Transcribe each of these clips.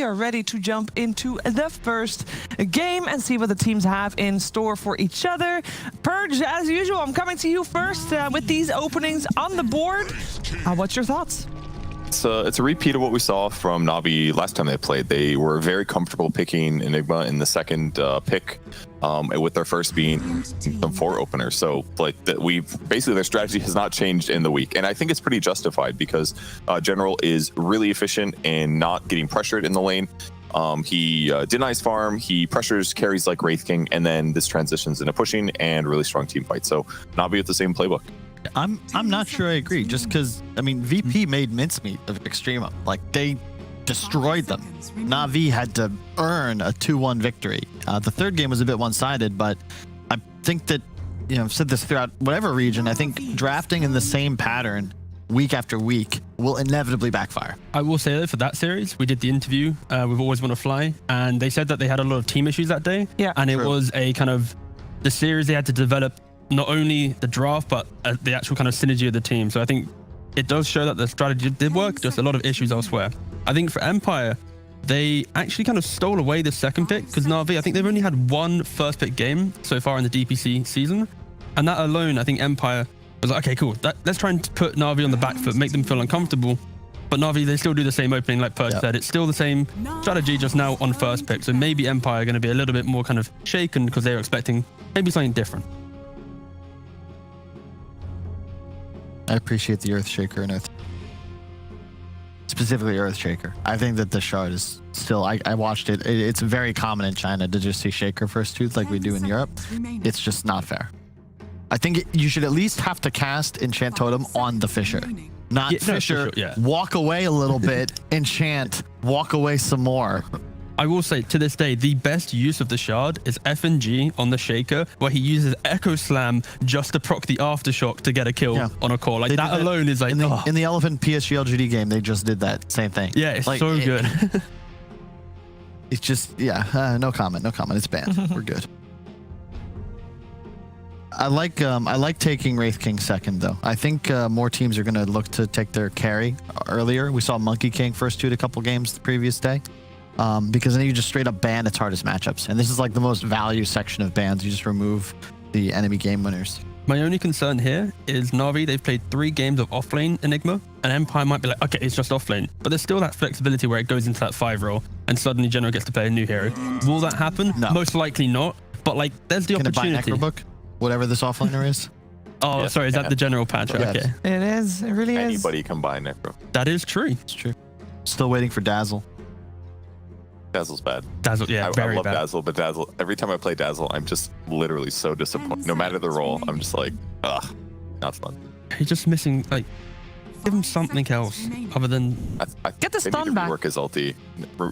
we are ready to jump into the first game and see what the teams have in store for each other. Purge, as usual, I'm coming to you first with these openings on the board. What's your thoughts? It's a repeat of what we saw from Navi last time they played. They were very comfortable picking Enigma in the second pick, with their first being some 4 openers. So like basically their strategy has not changed in the week, and I think it's pretty justified because General is really efficient in not getting pressured in the lane. He denies farm, he pressures carries like Wraith King, and then this transitions into pushing and really strong team fight. So Navi with the same playbook. I'm not sure I agree, just because, I mean, VP made mincemeat of Extrema. Like, they destroyed them. Navi had to earn a 2-1 victory. The third game was a bit one-sided, but I think that, you know, I've said this throughout whatever region, I think drafting in the same pattern week after week will inevitably backfire. I will say that for that series, we did the interview with Always Wanna Fly, and they said that they had a lot of team issues that day. Yeah, and it true. was a kind of the series they had to develop not only the draft, but the actual kind of synergy of the team. So I think it does show that the strategy did work, just a lot of issues elsewhere. I think for Empire, they actually kind of stole away the second pick because Navi, I think they've only had 1 first pick game so far in the DPC season. And that alone, I think Empire was like, okay, cool. Let's try and put Navi on the back foot, make them feel uncomfortable. But Navi, they still do the same opening like Perch said. It's still the same strategy, just now on first pick. So maybe Empire are going to be a little bit more kind of shaken because they were expecting maybe something different. I appreciate the Earthshaker and specifically Earthshaker. I think that the shard is still, I watched it. It's very common in China to just see Shaker first tooth like we do in Europe. It's just not fair. I think you should at least have to cast Enchant Totem on the Fisher. Not Fisher, walk away a little bit, enchant, walk away some more. I will say, to this day, the best use of the shard is F&G on the Shaker, where he uses Echo Slam just to proc the Aftershock to get a kill on a core. Like, that alone is like... In the Elephant PSG LGD game, they just did that same thing. Yeah, it's like, so good. It's just, no comment. It's banned. We're good. I like taking Wraith King second, though. I think more teams are going to look to take their carry earlier. We saw Monkey King first toot a couple games the previous day. Because then you just straight up ban its hardest matchups. And this is like the most value section of bans. You just remove the enemy game winners. My only concern here is Navi, they've played 3 games of offlane Enigma, and Empire might be like, okay, it's just offlane. But there's still that flexibility where it goes into that 5 role, and suddenly General gets to play a new hero. Will that happen? No. Most likely not. But like, there's the opportunity. Can it buy Necrobook? Whatever this offlaner is? Oh, yes, sorry, is that the General patch? Yes. Okay. It is. It really is. Anybody can buy Necro. That is true. It's true. Still waiting for Dazzle. Dazzle's bad. Dazzle, yeah, very I love bad. Dazzle, but Dazzle, every time I play Dazzle, I'm just literally so disappointed. No matter the role, I'm just like, ugh, not fun. He's just missing, like, give him something else other than... I Get the stun back. Work his ulti,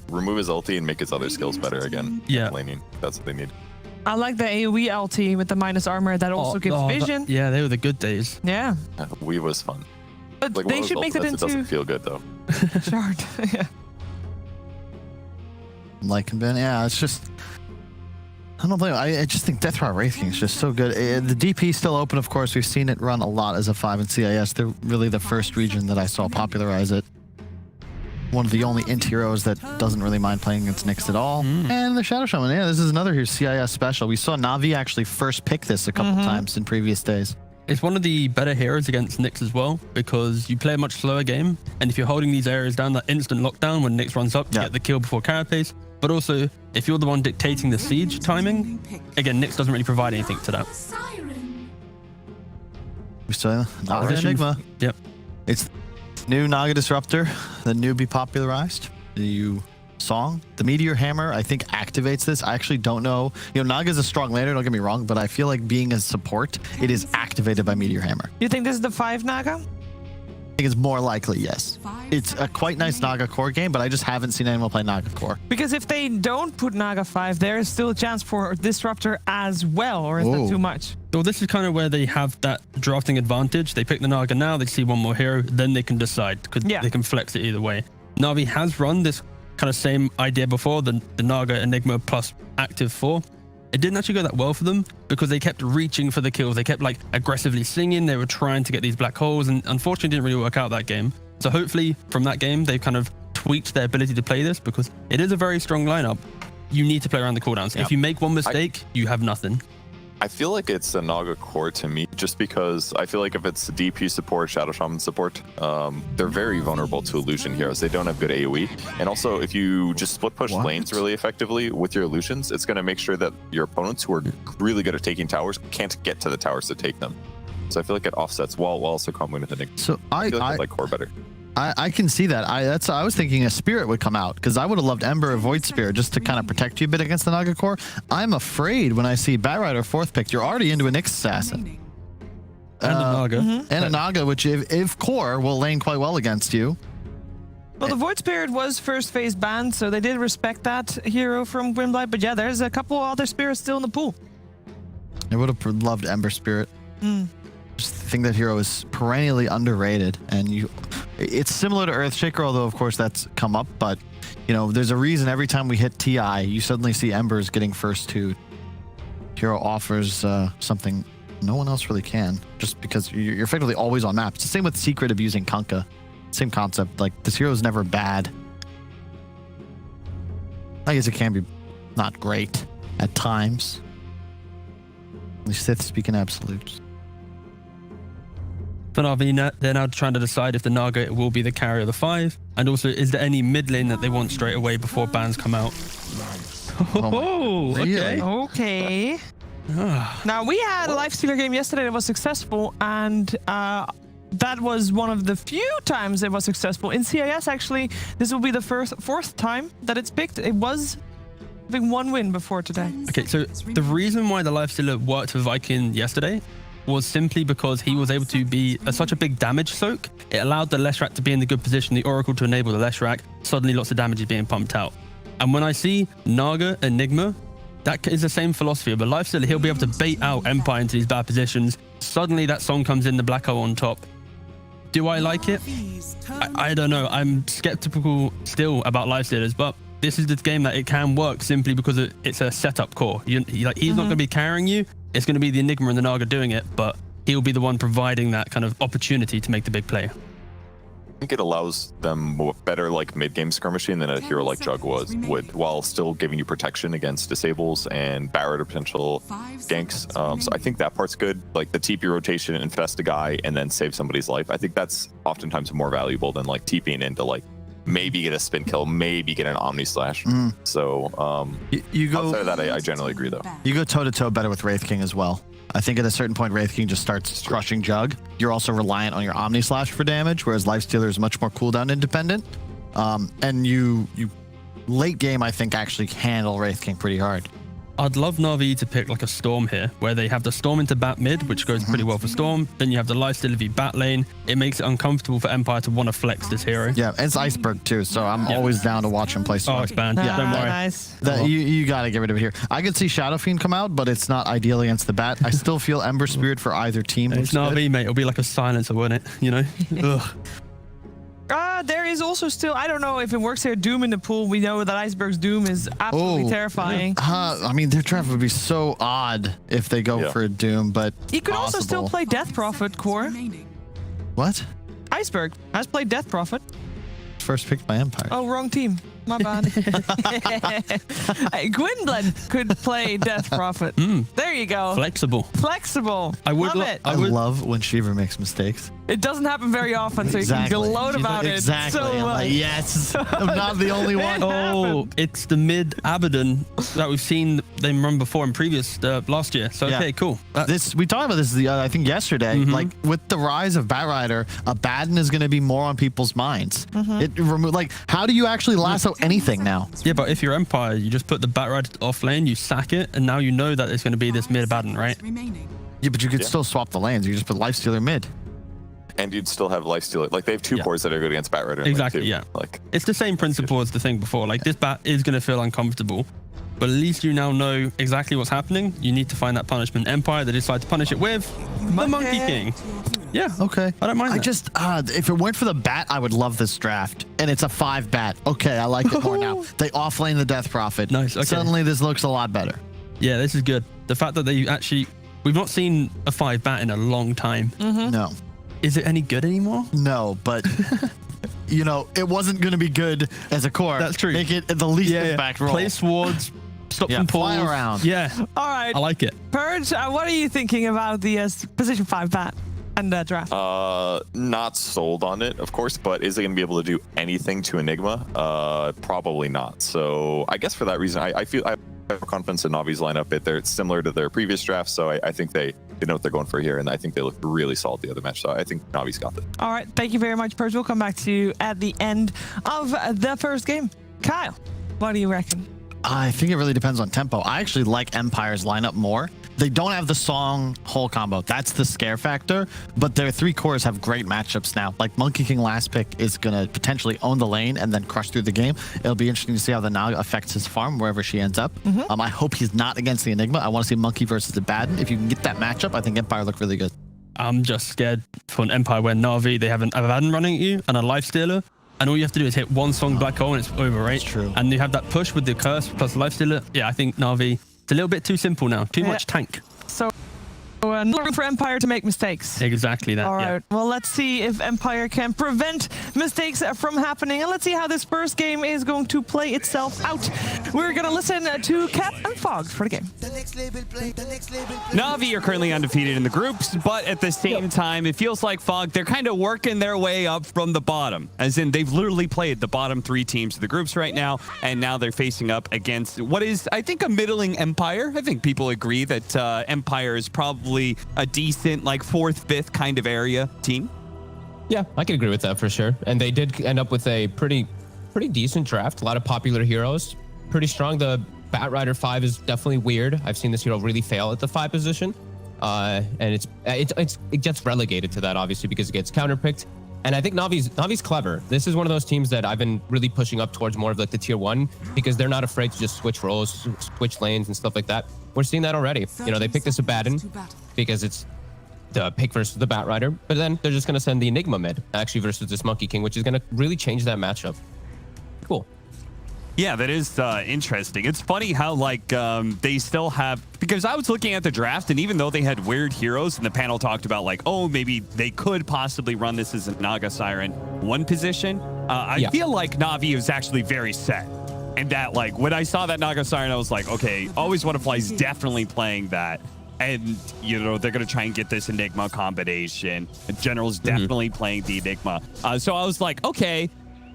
remove his ulti, and make his other skills better again. Yeah. Laning, that's what they need. I like the AoE LT with the minus armor that also gives vision. Yeah, they were the good days. Yeah. We was fun. But like, they should make it into... It doesn't feel good, though. Shard. Yeah. Like and Ben, yeah, it's just I don't blame. I just think Death Row Wraith King is just so good. The DP is still open, of course. We've seen it run a lot as a 5 in CIS. They're really the first region that I saw popularize it. One of the only int heroes that doesn't really mind playing against Nyx at all. And the Shadow Shaman, yeah, this is another here CIS special. We saw Navi actually first pick this a couple times in previous days. It's one of the better heroes against Nyx as well, because you play a much slower game, and if you're holding these areas down, that instant lockdown when Nyx runs up, you get the kill before Carapace. But also, if you're the one dictating the siege timing, again, Nyx doesn't really provide anything to that. We saw Naga Enigma. Yep. It's new Naga Disruptor, the newbie popularized. The new song. The Meteor Hammer, I think, activates this. I actually don't know. You know, Naga's a strong laner, don't get me wrong, but I feel like being a support, it is activated by Meteor Hammer. You think this is the 5 Naga? I think it's more likely, yes. It's a quite nice Naga core game, but I just haven't seen anyone play Naga core. Because if they don't put Naga 5, there is still a chance for Disruptor as well, or is that too much? Well, this is kind of where they have that drafting advantage. They pick the Naga now, they see one more hero, then they can decide, because they can flex it either way. Navi has run this kind of same idea before, the Naga Enigma plus active 4. It didn't actually go that well for them because they kept reaching for the kills. They kept like aggressively singing. They were trying to get these black holes, and unfortunately didn't really work out that game. So hopefully from that game, they've kind of tweaked their ability to play this because it is a very strong lineup. You need to play around the cooldowns. Yep. If you make one mistake, you have nothing. I feel like it's a Naga core to me, just because I feel like if it's DP support, Shadow Shaman support, they're very vulnerable to illusion heroes. They don't have good AoE. And also, if you just split push lanes really effectively with your illusions, it's going to make sure that your opponents who are really good at taking towers can't get to the towers to take them. So I feel like it offsets while also comboing with Enigma. So I feel like I like core better. I can see that. I was thinking a Spirit would come out because I would have loved Ember or Void Spirit just to kind of protect you a bit against the Naga core. I'm afraid when I see Batrider 4th pick, you're already into a Nyx assassin. And a Naga. And a Naga, which if core will lane quite well against you. Well, the Void Spirit was first phase banned, so they did respect that hero from Grimblight. But yeah, there's a couple other spirits still in the pool. I would have loved Ember Spirit. Just think that hero is perennially underrated, and it's similar to Earthshaker, although of course that's come up. But you know, there's a reason every time we hit TI, you suddenly see Embers getting first two. Hero offers something no one else really can, just because you're effectively always on map. It's the same with Secret of using Kunkka. Same concept. Like, this hero is never bad. I guess it can be not great at times. At least Sith speaking absolutes. For Navi, they're now trying to decide if the Naga will be the carrier of the 5, and also is there any mid lane that they want straight away before bans come out. Oh, okay. Okay. Now, we had a Lifestealer game yesterday that was successful, and that was one of the few times it was successful. In CIS, actually, this will be the fourth time that it's picked. It was having one win before today. Okay, so the reason why the Lifestealer worked for Viking yesterday was simply because he was able to be such a big damage soak. It allowed the Leshrac to be in the good position, the Oracle to enable the Leshrac. Suddenly lots of damage is being pumped out. And when I see Naga, Enigma, that is the same philosophy. But Lifestealer, he'll be able to bait out Empire into these bad positions. Suddenly that song comes in, the Black Hole on top. Do I like it? I don't know. I'm skeptical still about Lifestealers, but this is the game that it can work simply because it's a setup core. He's not going to be carrying you. It's going to be the Enigma and the Naga doing it, but he'll be the one providing that kind of opportunity to make the big play. I think it allows them better like mid-game skirmishing than a hero like Jug would, while still giving you protection against disables and Barret or potential ganks. So I think that part's good. Like the TP rotation, infest a guy, and then save somebody's life. I think that's oftentimes more valuable than like TPing into like maybe get a spin kill, maybe get an Omni Slash. So you go outside of that, I generally agree though. You go toe-to-toe better with Wraith King as well. I think at a certain point, Wraith King just starts crushing Jug. You're also reliant on your Omni Slash for damage, whereas Lifestealer is much more cooldown independent. And you late game, I think, actually handle Wraith King pretty hard. I'd love Navi to pick like a Storm here, where they have the Storm into bat mid, which goes pretty well for Storm. Then you have the Lifestealer v bat lane. It makes it uncomfortable for Empire to want to flex this hero. Yeah, it's Iceberg too, so I'm always down to watch him play Storm. Oh, it's banned. Yeah, don't worry. Nice. You got to get rid of it here. I could see Shadow Fiend come out, but it's not ideal against the bat. I still feel Ember Spirit for either team. It's Navi, mate. It'll be like a silencer, won't it? You know? Ugh. There is also still, I don't know if it works here, Doom in the pool. We know that Iceberg's Doom is absolutely terrifying. I mean, their draft would be so odd if they go for a Doom, but You could also still play Death Prophet, Core. What? Iceberg has played Death Prophet. First picked by Empire. Oh, wrong team. My bad. Gwynblade could play Death Prophet. There you go. Flexible. Flexible. I would love it. I love when Shiva makes mistakes. It doesn't happen very often, so you can gloat about it. Exactly. So I'm like, yes, I'm not the only one. Oh, it's the mid Abaddon that we've seen them run before in previous last year. So okay, cool. We talked about this I think yesterday. Like with the rise of Batrider, Abaddon is going to be more on people's minds. Like, how do you actually lasso anything now? Yeah, but if you're Empire, you just put the Batrider off lane, you sack it, and now you know that it's going to be this mid Abaddon, right? Yeah, but you could still swap the lanes. You just put Lifestealer mid. And you'd still have Lifestealer. Like they have two cores that are good against Batrider. Exactly, yeah. Like it's the same principle as the thing before. Like this bat is going to feel uncomfortable, but at least you now know exactly what's happening. You need to find that punishment. Empire, they decide to punish it with the Monkey King. Yeah, okay. I don't mind that. I just, if it weren't for the bat, I would love this draft. And it's a 5 bat. Okay, I like it more now. They offlane the Death Prophet. Nice, okay. Suddenly this looks a lot better. Yeah, this is good. The fact that they actually, we've not seen a 5 bat in a long time. No. Is it any good anymore? No, but you know, it wasn't going to be good as a core. That's true. Make it the least impact role. Play swords, stop Yeah, some fly pulls. around. Yeah, All right. I like it. Purge, what are you thinking about the position 5 bat and draft? Not sold on it, of course, but is it going to be able to do anything to Enigma? Probably not. So I guess for that reason, I feel I have confidence in Navi's lineup. They're similar to their previous drafts, so I think they know what they're going for here, and I think they look really solid the other match. So I think Navi's got this. All right. Thank you very much, Purge. We'll come back to you at the end of the first game. Kyle, what do you reckon? I think it really depends on tempo. I actually like Empire's lineup more. They don't have the Song whole combo. That's the scare factor, but their 3 cores have great matchups now. Like Monkey King last pick is going to potentially own the lane and then crush through the game. It'll be interesting to see how the Naga affects his farm wherever she ends up. I hope he's not against the Enigma. I want to see Monkey versus the Baden. If you can get that matchup, I think Empire look really good. I'm just scared for an Empire where Navi, they have an Abaddon running at you and a Life Stealer, and all you have to do is hit one Song Black Hole and it's over, right? That's true. And you have that push with the Curse plus Life Stealer. Yeah, I think Navi, it's a little bit too simple now. Too much tank. So, no room for Empire to make mistakes. Exactly that. All yeah. right. Well, let's see if Empire can prevent mistakes from happening. And let's see how this first game is going to play itself out. We're going to listen to Cap and Fog for the game. Navi are currently undefeated in the groups, but at the same time, it feels like Fog, they're kind of working their way up from the bottom. As in, they've literally played the bottom 3 teams of the groups right now, and now they're facing up against what is, I think, a middling Empire. I think people agree that Empire is probably a decent, like, 4th, 5th kind of area team. Yeah, I can agree with that for sure. And they did end up with a pretty decent draft. A lot of popular heroes. Pretty strong. The Batrider 5 is definitely weird. I've seen this hero really fail at the 5 position. And it gets relegated to that, obviously, because it gets counterpicked. And I think Navi's clever. This is one of those teams that I've been really pushing up towards more of like the tier 1, because they're not afraid to just switch roles, switch lanes and stuff like that. We're seeing that already. You know, they picked this Abaddon because it's the pick versus the Batrider, but then they're just going to send the Enigma mid actually versus this Monkey King, which is going to really change that matchup. Cool. Yeah, that is interesting. It's funny how, like, they still have, because I was looking at the draft, and even though they had weird heroes, and the panel talked about, like, oh, maybe they could possibly run this as a Naga Siren 1 position, I feel like Navi is actually very set. And that, like, when I saw that Naga Siren, I was like, okay, Always Wanna Fly is definitely playing that. And, you know, they're going to try and get this Enigma combination. And General's definitely playing the Enigma. So I was like, okay.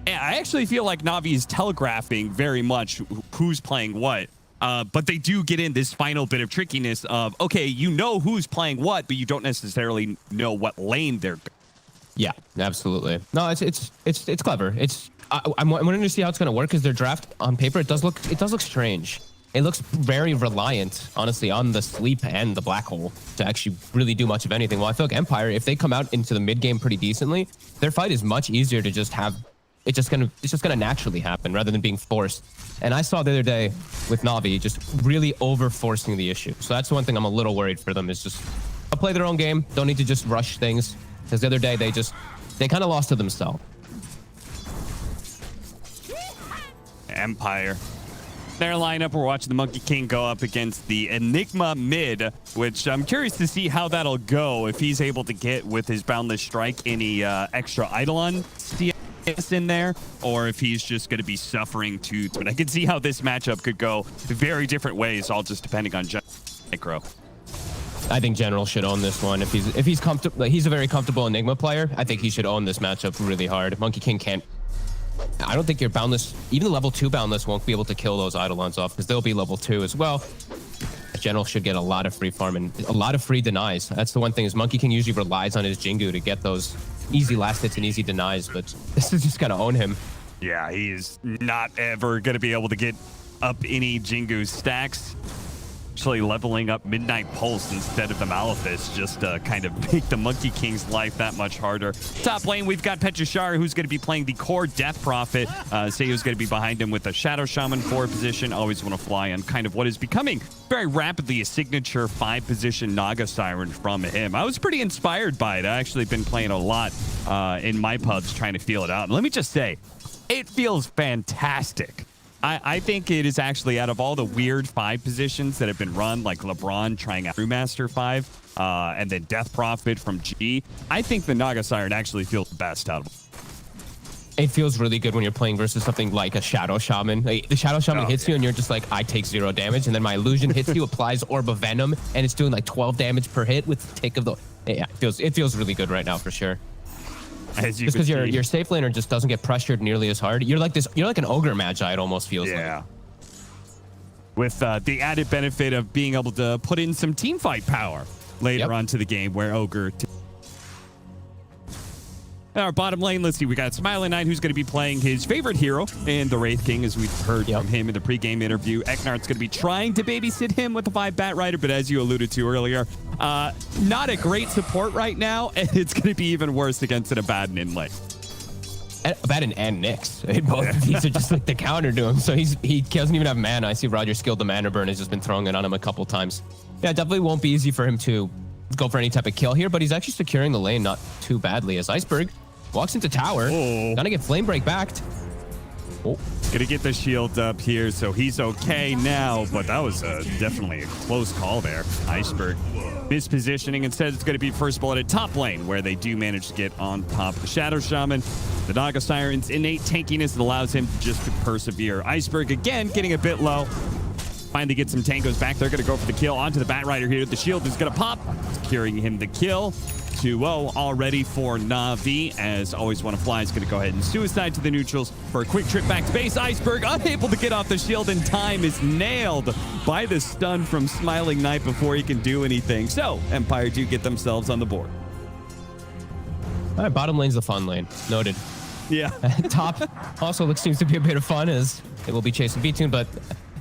And I actually feel like Navi is telegraphing very much who's playing what. But they do get in this final bit of trickiness of, okay, you know who's playing what, but you don't necessarily know what lane they're going. Yeah, absolutely. No, it's clever. I'm wanting to see how it's going to work, because their draft on paper, it does look strange. It looks very reliant, honestly, on the sleep and the black hole to actually really do much of anything. Well, I feel like Empire, if they come out into the mid game pretty decently, their fight is much easier to just have. It's just gonna naturally happen rather than being forced. And I saw the other day with Navi just really over forcing the issue. So that's one thing I'm a little worried for them, is just play their own game. Don't need to just rush things, because the other day they kind of lost to themselves. Empire. Their lineup, we're watching the Monkey King go up against the Enigma mid, which I'm curious to see how that'll go, if he's able to get with his Boundless Strike any extra Eidolon CIS in there, or if he's just going to be suffering to. But I can see how this matchup could go very different ways, all just depending on micro. I think General should own this one. If he's comfortable, he's a very comfortable Enigma player. I think he should own this matchup really hard. Monkey King can't. I don't think your Boundless, even the level 2 Boundless, won't be able to kill those Eidolons off, because they'll be level 2 as well. General should get a lot of free farm and a lot of free denies. That's the one thing, is Monkey King usually relies on his Jingu to get those easy last hits and easy denies, but this is just gonna own him. Yeah, he's not ever going to be able to get up any Jingu stacks. Actually leveling up Midnight Pulse instead of the Malefice just to kind of make the Monkey King's life that much harder. Top lane, we've got Petrashar, who's going to be playing the core Death Prophet. Seiyu's going to be behind him with the Shadow Shaman 4 position. Always Want to Fly on kind of what is becoming very rapidly a signature 5-position Naga Siren from him. I was pretty inspired by it. I've actually been playing a lot in my pubs trying to feel it out. And let me just say, it feels fantastic. I think it is actually, out of all the weird 5 positions that have been run, like LeBron trying out Brewmaster 5, and then Death Prophet from G, I think the Naga Siren actually feels the best out of them. It feels really good when you're playing versus something like a Shadow Shaman. Like, the Shadow Shaman hits you and you're just like, I take 0 damage. And then my Illusion hits you, applies Orb of Venom, and it's doing like 12 damage per hit with the tick of the... Yeah, it feels really good right now for sure. As you just because your safe laner just doesn't get pressured nearly as hard. You're like an Ogre Magi, it almost feels like. With the added benefit of being able to put in some team fight power later on to the game where Ogre... Our bottom lane, let's see, we got Smiling Knight, who's going to be playing his favorite hero in the Wraith King, as we've heard from him in the pregame interview. Eknar's going to be trying to babysit him with the 5 Bat Rider, but as you alluded to earlier, not a great support right now, and it's going to be even worse against an Abaddon in lane. Abaddon and Nyx. Both of these are just like the counter to him, so he doesn't even have mana. I see Roger skilled the mana burn, has just been throwing it on him a couple times. Yeah, it definitely won't be easy for him to go for any type of kill here, but he's actually securing the lane not too badly as Iceberg walks into tower. Gonna get Flame Break backed. Gonna get the shield up here, so he's okay now, but that was definitely a close call there. Iceberg mispositioning. Instead, it's gonna be first bullet at top lane, where they do manage to get on top of the Shadow Shaman. The Naga Siren's innate tankiness that allows him just to persevere. Iceberg, again, getting a bit low. Finally get some tangos back. They're gonna go for the kill onto the Bat Rider here. The shield is gonna pop, securing him the kill. 2-0 already for Navi, as Always Wanna Fly is going to go ahead and suicide to the neutrals for a quick trip back to base. Iceberg unable to get off the shield in time, is nailed by the stun from Smiling Knight before he can do anything. So Empire do get themselves on the board. All right, bottom lane's the fun lane. Noted. Yeah. Top also seems to be a bit of fun, as it will be chasing V-Tune, but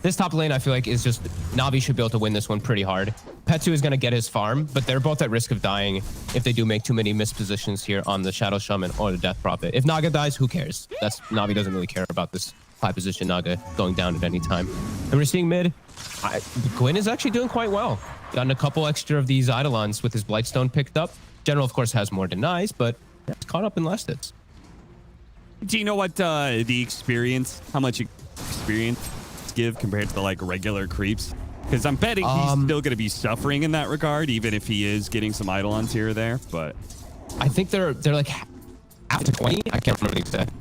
this top lane I feel like is just, Navi should be able to win this one pretty hard. Petsu is going to get his farm, but they're both at risk of dying if they do make too many mispositions here on the Shadow Shaman or the Death Prophet. If Naga dies, who cares? Navi doesn't really care about this high position Naga going down at any time. And we're seeing mid, Gwyn is actually doing quite well. Gotten a couple extra of these Eidolons with his Blightstone picked up. General, of course, has more denies, but it's caught up in last hits. Do you know what the experience, how much experience give compared to the like regular creeps? Because I'm betting he's still going to be suffering in that regard, even if he is getting some Eidolons here or there. But I think they're like after 20. I can't remember the exact.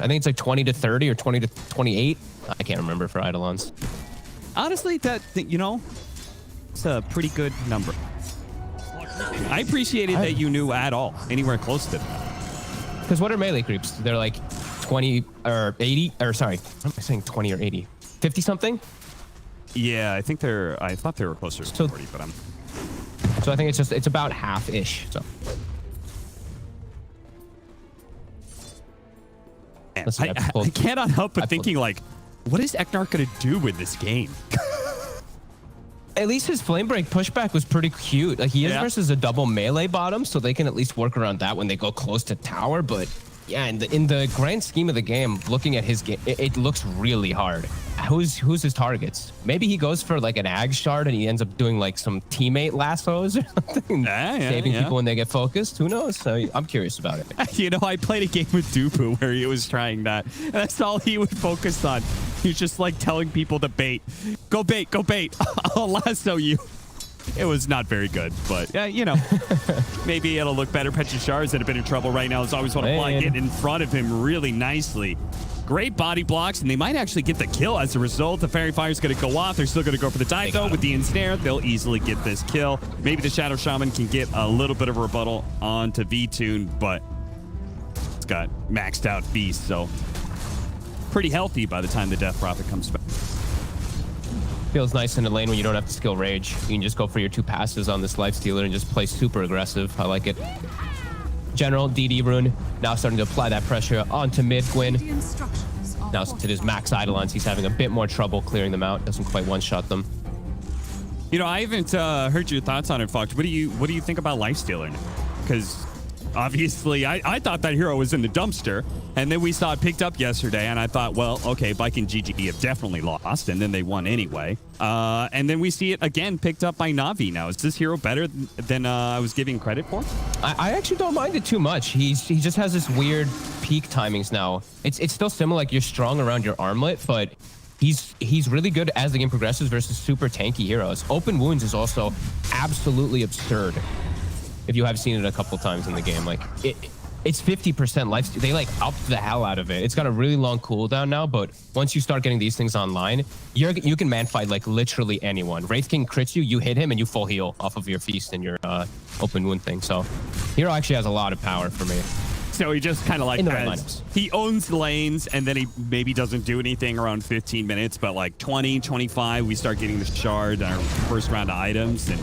I think it's like 20 to 30 or 20 to 28. I can't remember for Eidolons. Honestly, it's a pretty good number. I appreciated that you knew at all anywhere close to that. Because what are melee creeps? They're like 20 or 80, or sorry, what am I saying? 20 or 80? 50 something? Yeah, I thought they were closer to 40, but So I think it's about half-ish. So I cannot help but thinking, like, what is Eknar going to do with this game? At least his Flame Break pushback was pretty cute. Like, he is versus a double melee bottom, so they can at least work around that when they go close to tower. But yeah, in the grand scheme of the game, looking at his game, it looks really hard. Who's his targets? Maybe he goes for like an Ag Shard and he ends up doing like some teammate lassos or something, saving people when they get focused. Who knows? So I'm curious about it. You know, I played a game with Dupu where he was trying that. And that's all he would focus on. He's just like telling people to bait. Go bait, go bait. I'll lasso you. It was not very good, but yeah, you know, maybe it'll look better. Petrichar's had a bit of trouble right now. As always want to fly, get in front of him really nicely. Great body blocks, and they might actually get the kill as a result. The Fairy Fire's going to go off. They're still going to go for the dive, though. With the ensnare, they'll easily get this kill. Maybe the Shadow Shaman can get a little bit of a rebuttal onto V-Tune, but it's got maxed out Beast, so pretty healthy by the time the Death Prophet comes back. Feels nice in the lane when you don't have to skill Rage. You can just go for your 2 passes on this Lifestealer and just play super aggressive. I like it. General, DD Rune, now starting to apply that pressure onto mid Gwyn. Now to his max Eidolons, he's having a bit more trouble clearing them out. Doesn't quite one-shot them. You know, I haven't heard your thoughts on it, Fox. What do you think about Lifestealer? Because obviously, I thought that hero was in the dumpster, and then we saw it picked up yesterday, and I thought, well, okay, Viking GG have definitely lost, and then they won anyway. And then we see it again picked up by Navi now. Is this hero better than I was giving credit for? I actually don't mind it too much. He just has this weird peak timings now. It's still similar, like you're strong around your armlet, but he's really good as the game progresses versus super tanky heroes. Open Wounds is also absolutely absurd. If you have seen it a couple times in the game, like it's 50% life. They like up the hell out of it. It's got a really long cooldown now, but once you start getting these things online, you can man fight like literally anyone. Wraith King crits you, you hit him, and you full heal off of your feast and your open wound thing. So hero actually has a lot of power for me. So he just kind of like In the right lineups. he owns lanes, and then he maybe doesn't do anything around 15 minutes, but like 20, 25, we start getting the shard, our first round of items, and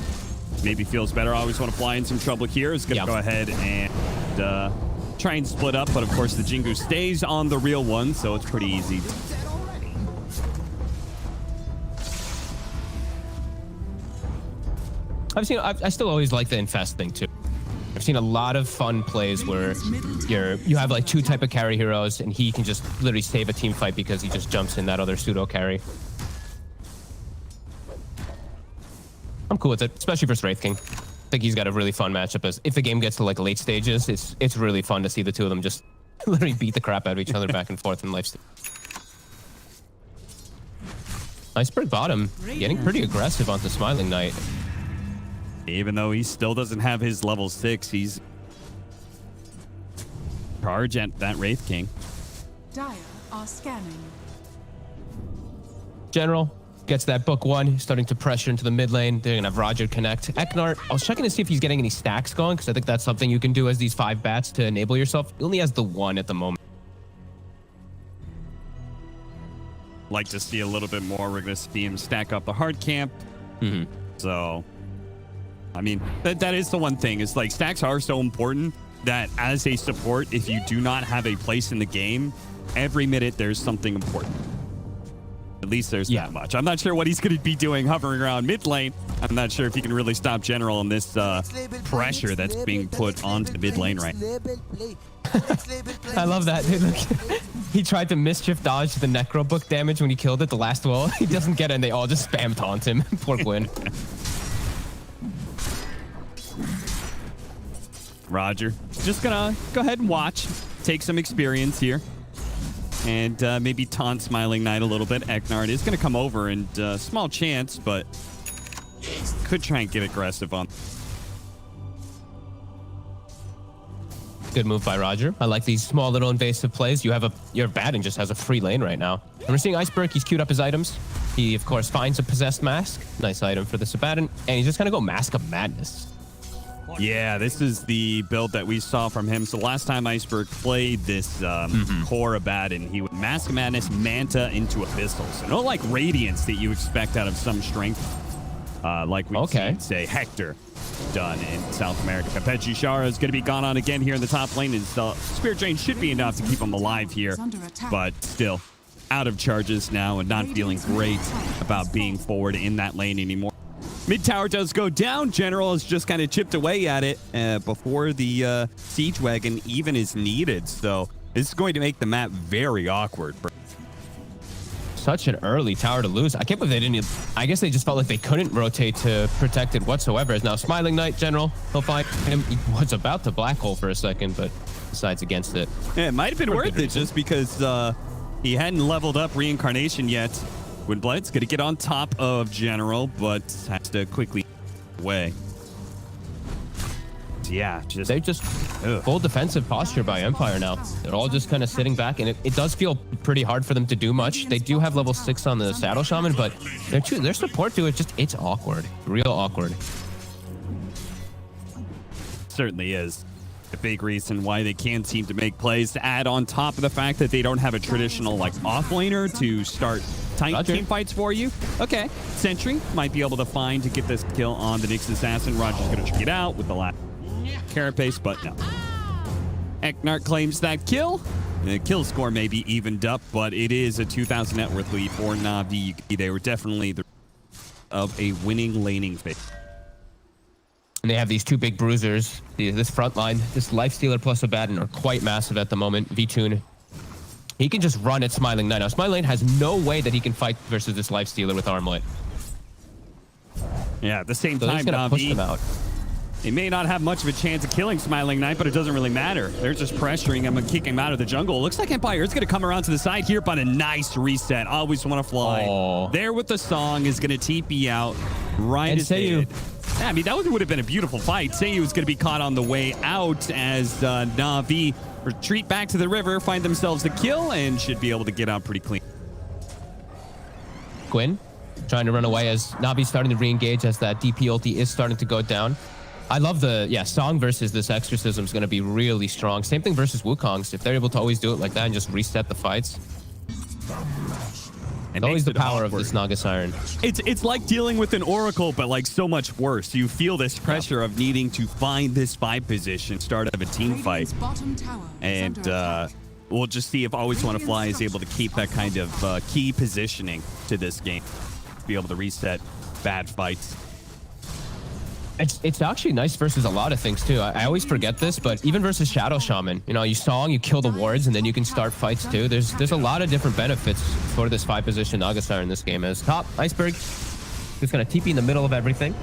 maybe feels better. I always want to fly in some trouble here. Is going to go ahead and try and split up, but of course the Jingu stays on the real one, so it's pretty easy. I still always like the infest thing too. I've seen a lot of fun plays where you have like two type of carry heroes, and he can just literally save a team fight because he just jumps in that other pseudo carry. I'm cool with it, especially for Wraith King. I think he's got a really fun matchup. As if the game gets to like late stages, it's really fun to see the two of them just literally beat the crap out of each other back and forth in life. Iceberg bottom getting pretty aggressive onto Smiling Knight. Even though he still doesn't have his level 6, he's charge at that Wraith King. Dire are scanning. General gets that book 1, starting to pressure into the mid lane. They're gonna have Roger connect. Eknart, I was checking to see if he's getting any stacks going, because I think that's something you can do as these 5 bats to enable yourself. He only has the 1 at the moment. Like to see a little bit more. We're gonna see him stack up the hard camp. So I mean, that is the one thing. Is like stacks are so important that as a support, if you do not have a place in the game, every minute there's something important. At least there's that much. I'm not sure what he's going to be doing hovering around mid lane. I'm not sure if he can really stop General in this pressure that's being put onto the mid lane right now. I love that. Dude, look, he tried to mischief dodge the Necro book damage when he killed it the last wall. He doesn't get it, and they all just spam taunt him. Poor Gwyn. Roger, just gonna go ahead and watch, take some experience here, and maybe taunt Smiling Knight a little bit. Eknard is gonna come over, and small chance, but could try and get aggressive on. Good move by Roger. I like these small little invasive plays. Your Batten just has a free lane right now. And we're seeing Iceberg. He's queued up his items. He of course finds a possessed mask. Nice item for the Sabaton, and he's just gonna go Mask of Madness. Yeah, this is the build that we saw from him. So last time Iceberg played this core Abaddon, he would Mask of Madness, Manta into Abyssal. So no like Radiance that you expect out of some strength, like we've seen, say, Hector done in South America. Pechishara is going to be gone on again here in the top lane. His Spirit Drain should be enough to keep him alive here, but still out of charges now and not feeling great about being forward in that lane anymore. Mid tower does go down. General has just kind of chipped away at it before the siege wagon even is needed. So this is going to make the map very awkward. Such an early tower to lose. I can't believe they didn't. I guess they just felt like they couldn't rotate to protect it whatsoever. Now Smiling Knight, General, he'll find him. He was about to black hole for a second, but decides against it. Yeah, it might have been worth it just because he hadn't leveled up Reincarnation yet. Windblood's going to get on top of General, but has to quickly away. Yeah, they just full defensive posture by Empire now. They're all just kind of sitting back, and it does feel pretty hard for them to do much. They do have level 6 on the Saddle Shaman, but their support to it it's awkward, real awkward. Certainly is. A big reason why they can't seem to make plays, to add on top of the fact that they don't have a traditional like offlaner to start tight team fights for you. Okay, Sentry might be able to find to get this kill on the Nyx Assassin. Roger's going to check it out with the last carapace, but no. Eknart claims that kill. The kill score may be evened up, but it is a 2,000 net worth lead for Navi. They were definitely of a winning laning phase. And they have these two big bruisers. This front line, this Lifestealer plus Abaddon are quite massive at the moment. V-Tune, he can just run at Smiling Knight. Now, Smiling Knight has no way that he can fight versus this Lifestealer with Armlet. Yeah, at the same time, Navi, they may not have much of a chance of killing Smiling Knight, but it doesn't really matter. They're just pressuring him and kicking him out of the jungle. It looks like Empire is going to come around to the side here, but a nice reset. Always want to fly. There with the song is going to TP out right as they Yeah, I mean, that would have been a beautiful fight. Say he was going to be caught on the way out as Navi retreat back to the river, find themselves a kill, and should be able to get out pretty clean. Gwyn trying to run away as Navi's starting to re-engage as that DP ulti is starting to go down. I love Song versus this Exorcism is going to be really strong. Same thing versus Wukong's. If they're able to always do it like that and just reset the fights. It's always the power of this Naga Siren. It's like dealing with an Oracle, but like so much worse. You feel this pressure of needing to find this 5 position, start of a team fight. And we'll just see if Always Wanna Fly is able to keep that kind of key positioning to this game. Be able to reset bad fights. It's actually nice versus a lot of things too. I always forget this, but even versus Shadow Shaman, you know, you Song, you kill the wards, and then you can start fights too. There's a lot of different benefits for this 5 position Naga Siren in this game. As top Iceberg just gonna TP in the middle of everything.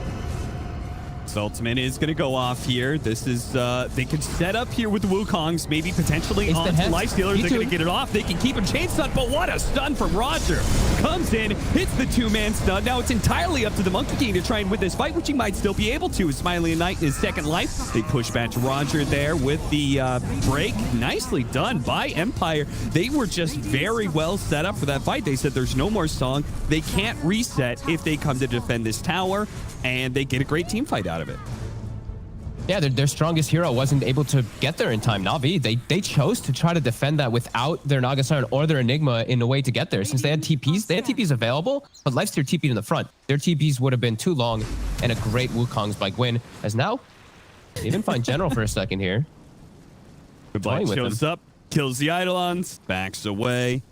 His ultimate is going to go off here. This is, they could set up here with the Wukongs, maybe potentially on Lifestealer. They're going to get it off. They can keep him chain stun, but what a stun from Roger. Comes in, hits the 2-man stun. Now it's entirely up to the Monkey King to try and win this fight, which he might still be able to. Smiling Knight in his second life. They push back to Roger there with the break. Nicely done by Empire. They were just very well set up for that fight. They said there's no more Song. They can't reset if they come to defend this tower, and they get a great team fight out of it. Yeah, their strongest hero wasn't able to get there in time. Navi, they chose to try to defend that without their Naga Siren or their Enigma in a way to get there. Since they had TPs available, but Lifesteal TP'd in the front. Their TPs would have been too long, and a great Wukong's by Gwyn. As now, they even find General for a second here. Goodbye shows up, kills the Eidolons, backs away.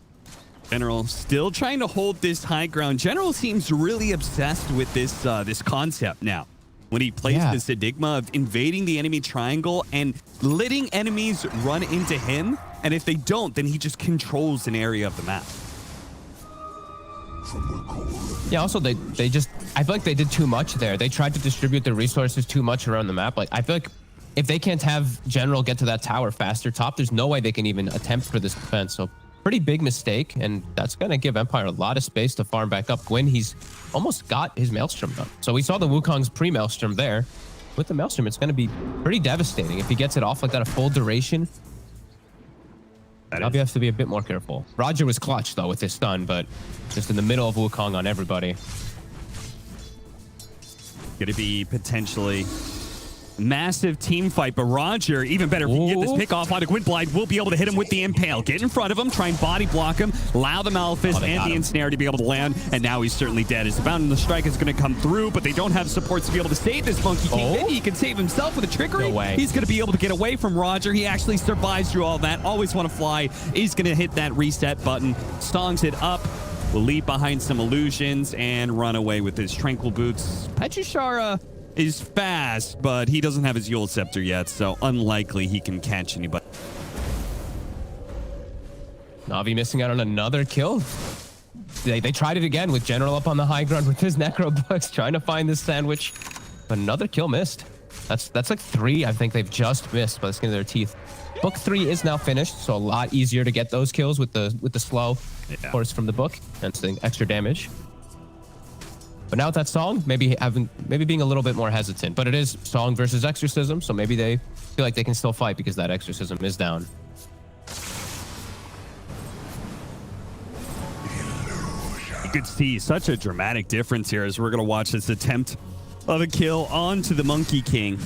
General still trying to hold this high ground. General seems really obsessed with this this concept now. When he plays this Enigma of invading the enemy triangle and letting enemies run into him, and if they don't, then he just controls an area of the map. Yeah, also I feel like they did too much there. They tried to distribute their resources too much around the map. Like, I feel like if they can't have General get to that tower faster top, there's no way they can even attempt for this defense. So pretty big mistake, and that's going to give Empire a lot of space to farm back up. Gwyn, he's almost got his Maelstrom done. So we saw the Wukong's pre-Maelstrom there. With the Maelstrom, it's going to be pretty devastating. If he gets it off like that a full duration, Navi has to be a bit more careful. Roger was clutch, though, with his stun, but just in the middle of Wukong on everybody. Going to be potentially massive team fight, but Roger, even better, if he can get this pick off on a Gwynblind, will be able to hit him with the Impale. Get in front of him, try and body block him, allow the Malphite and the Ensnare to be able to land, and now he's certainly dead. His Bound and the Strike is going to come through, but they don't have supports to be able to save this Monkey King. Maybe he can save himself with a trickery. No way. He's going to be able to get away from Roger. He actually survives through all that. Always Want to Fly. He's going to hit that reset button. Songs it up. Will leave behind some illusions and run away with his Tranquil Boots. Pechushara is fast, but he doesn't have his Yule Scepter yet, so unlikely he can catch anybody. Navi missing out on another kill. They tried it again with General up on the high ground with his Necro Books, trying to find this sandwich, but another kill missed. That's like 3 I think they've just missed by the skin of their teeth. Book 3 is now finished, so a lot easier to get those kills with the slow, of course, from the book. That's the extra damage. But now with that Song, maybe being a little bit more hesitant. But it is Song versus Exorcism, so maybe they feel like they can still fight because that Exorcism is down. You could see such a dramatic difference here as we're going to watch this attempt of a kill onto the Monkey King.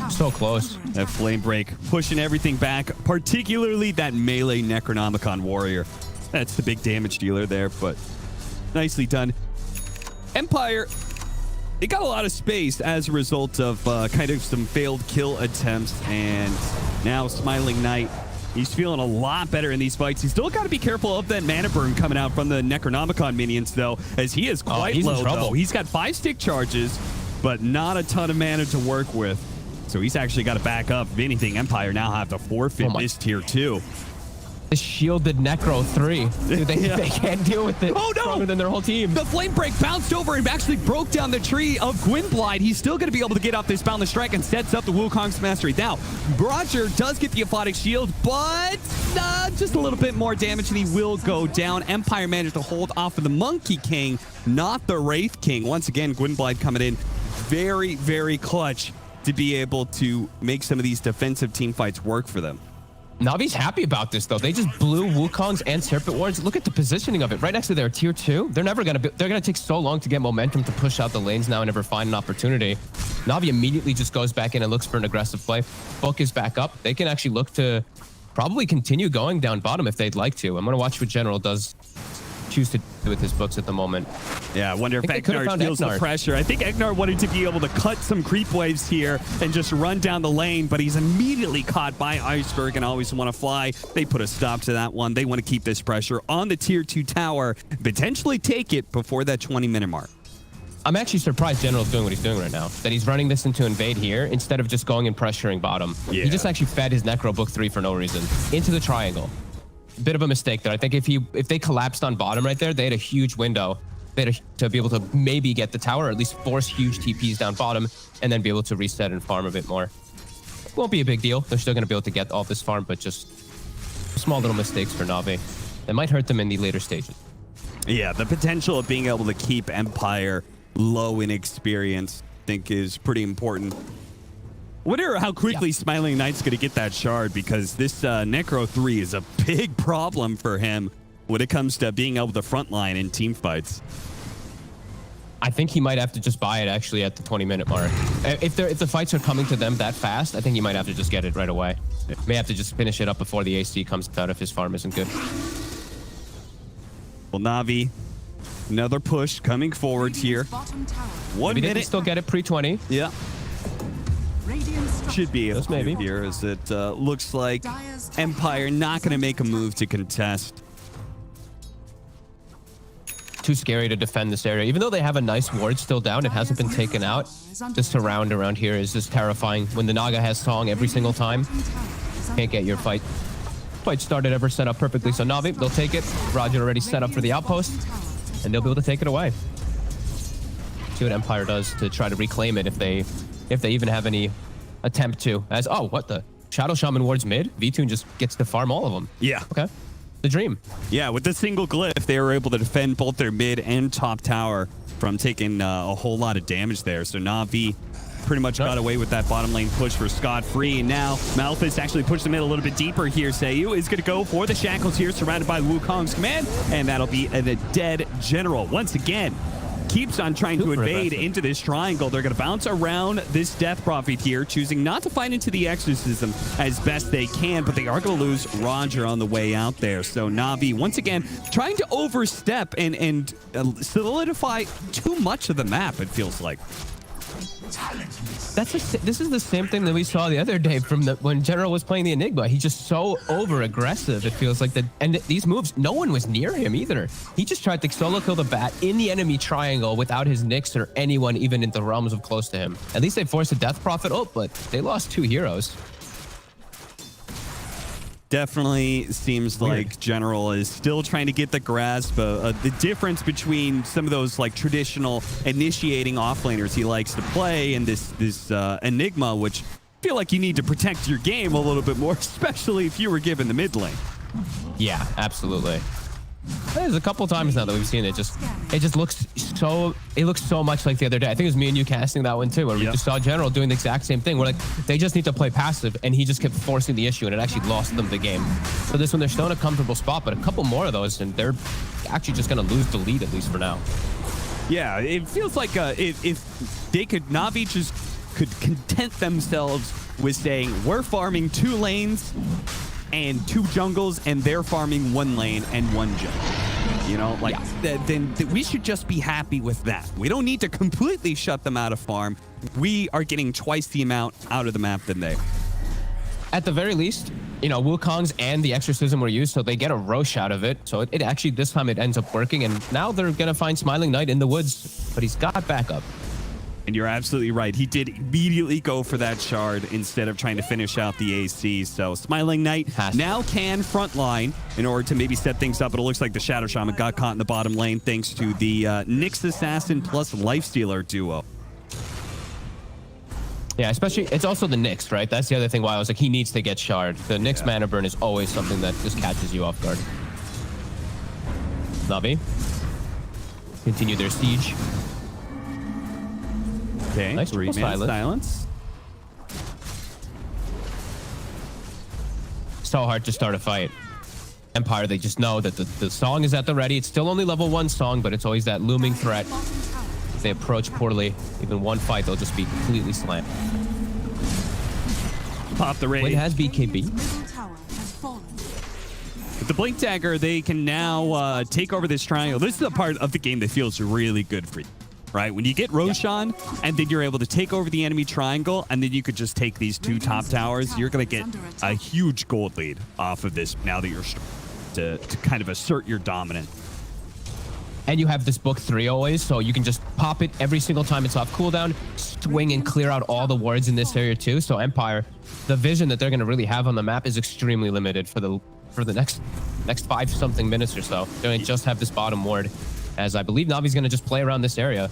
So close. That Flame Break pushing everything back, particularly that melee Necronomicon warrior. That's the big damage dealer there, but nicely done. Empire, they got a lot of space as a result of kind of some failed kill attempts, and now Smiling Knight, he's feeling a lot better in these fights. He's still got to be careful of that mana burn coming out from the Necronomicon minions, though, as he is quite low, though. He's got 5 stick charges, but not a ton of mana to work with. So he's actually got to back up. If anything, Empire now have to forfeit this tier 2. The shielded Necro 3. Dude, they can't deal with it. Oh, no! Stronger than their whole team. The Flame Break bounced over and actually broke down the tree of Gwynblind. He's still going to be able to get off this Boundless Strike and sets up the Wukong's Mastery. Now, Roger does get the Aphotic Shield, but just a little bit more damage and he will go down. Empire managed to hold off of the Monkey King, not the Wraith King. Once again, Gwynblind coming in very, very clutch to be able to make some of these defensive team fights work for them. Navi's happy about this though. They just blew Wukong's and Serpent Wards. Look at the positioning of it right next to their tier 2. They're never gonna they're gonna take so long to get momentum to push out the lanes now and never find an opportunity. Navi immediately just goes back in and looks for an aggressive play. Book is back up. They can actually look to probably continue going down bottom if they'd like to. I'm gonna watch what General does choose to do with his books at the moment. Yeah, I wonder if Eknar feels the pressure. I think Eknar wanted to be able to cut some creep waves here and just run down the lane, but he's immediately caught by Iceberg and always want to fly. They put a stop to that one. They want to keep this pressure on the tier 2 tower, potentially take it before that 20-minute mark. I'm actually surprised General's doing what he's doing right now. That he's running this into invade here instead of just going and pressuring bottom. Yeah. He just actually fed his Necro Book 3 for no reason into the triangle. Bit of a mistake there. I think if they collapsed on bottom right there, they had a huge window. They had to be able to maybe get the tower, or at least force huge TPs down bottom, and then be able to reset and farm a bit more. Won't be a big deal. They're still going to be able to get all this farm, but just small little mistakes for Navi. That might hurt them in the later stages. Yeah, the potential of being able to keep Empire low in experience, I think, is pretty important. Wonder how quickly Smiling Knight's going to get that shard, because this Necro 3 is a big problem for him when it comes to being able to frontline in team fights. I think he might have to just buy it actually at the 20-minute mark. If the fights are coming to them that fast, I think he might have to just get it right away. May have to just finish it up before the AC comes out if his farm isn't good. Well, Navi, another push coming forward here. 1 Maybe minute. they can still get it pre-20. Yeah. Should be able maybe. to here, as it looks like Empire not going to make a move to contest. Too scary to defend this area. Even though they have a nice ward still down, it hasn't been taken out. This surround around here is just terrifying. When the Naga has song every single time, can't get your fight started ever set up perfectly. So Navi, they'll take it. Roger already set up for the outpost, and they'll be able to take it away. See what Empire does to try to reclaim it if they even have any attempt to. As what the Shadow Shaman wards mid? Vtune just gets to farm all of them. Yeah. Okay. The dream. Yeah, with the single glyph, they were able to defend both their mid and top tower from taking a whole lot of damage there. So Navi pretty much got away with that bottom lane push for scot-free. And now Malphus actually pushed the mid a little bit deeper here. Sayu is going to go for the shackles here, surrounded by Wukong's command, and that'll be a dead General. Once again, keeps on trying to invade into this triangle. They're going to bounce around this Death Prophet here, choosing not to fight into the Exorcism as best they can, but they are going to lose Roger on the way out there. So Navi, once again, trying to overstep and solidify too much of the map, it feels like. This is the same thing that we saw the other day from when General was playing the Enigma. He's just so over-aggressive, it feels like. And these moves, no one was near him either. He just tried to solo kill the bat in the enemy triangle without his Nyx or anyone even in the realms of close to him. At least they forced a Death Prophet but they lost 2 heroes. Definitely seems like General is still trying to get the grasp of the difference between some of those like traditional initiating offlaners he likes to play and this Enigma, which I feel like you need to protect your game a little bit more, especially if you were given the mid lane. Yeah, absolutely. There's a couple times now that we've seen it. It just looks so much like the other day. I think it was me and you casting that one too, where we just saw General doing the exact same thing. We're like, they just need to play passive, and he just kept forcing the issue, and it actually lost them the game. So this one, they're still in a comfortable spot, but a couple more of those, and they're actually just going to lose the lead, at least for now. Yeah, it feels like if they could, Navi just could content themselves with saying, we're farming 2 lanes and 2 jungles, and they're farming 1 lane and 1 jungle. You know, like, then we should just be happy with that. We don't need to completely shut them out of farm. We are getting twice the amount out of the map than they. At the very least, you know, Wukong's and the Exorcism were used, so they get a Rosh out of it. So it actually, this time it ends up working, and now they're going to find Smiling Knight in the woods, but he's got backup. And you're absolutely right. He did immediately go for that shard instead of trying to finish out the AC. So Smiling Knight now can frontline in order to maybe set things up. But it looks like the Shadow Shaman got caught in the bottom lane thanks to the Nyx Assassin plus Lifestealer duo. Yeah, especially, it's also the Nyx, right? That's the other thing why I was like, he needs to get shard. The Nyx mana burn is always something that just catches you off guard. Navi continue their siege. Okay, Nice triple 3-man silence. So hard to start a fight. Empire, they just know that the song is at the ready. It's still only level 1 song, but it's always that looming threat. If they approach poorly, even one fight, they'll just be completely slammed. Pop the raid. Wait, has BKB? Middle tower has fallen. With the Blink Dagger, they can now take over this triangle. This is the part of the game that feels really good for you, right? When you get Roshan, and then you're able to take over the enemy triangle, and then you could just take these 2 top towers, you're going to get a huge gold lead off of this now that you're to kind of assert your dominance. And you have this book 3 always, so you can just pop it every single time it's off cooldown, swing and clear out all the wards in this area too. So Empire, the vision that they're going to really have on the map is extremely limited for the next 5 something minutes or so. They're going to just have this bottom ward, as I believe Navi's going to just play around this area.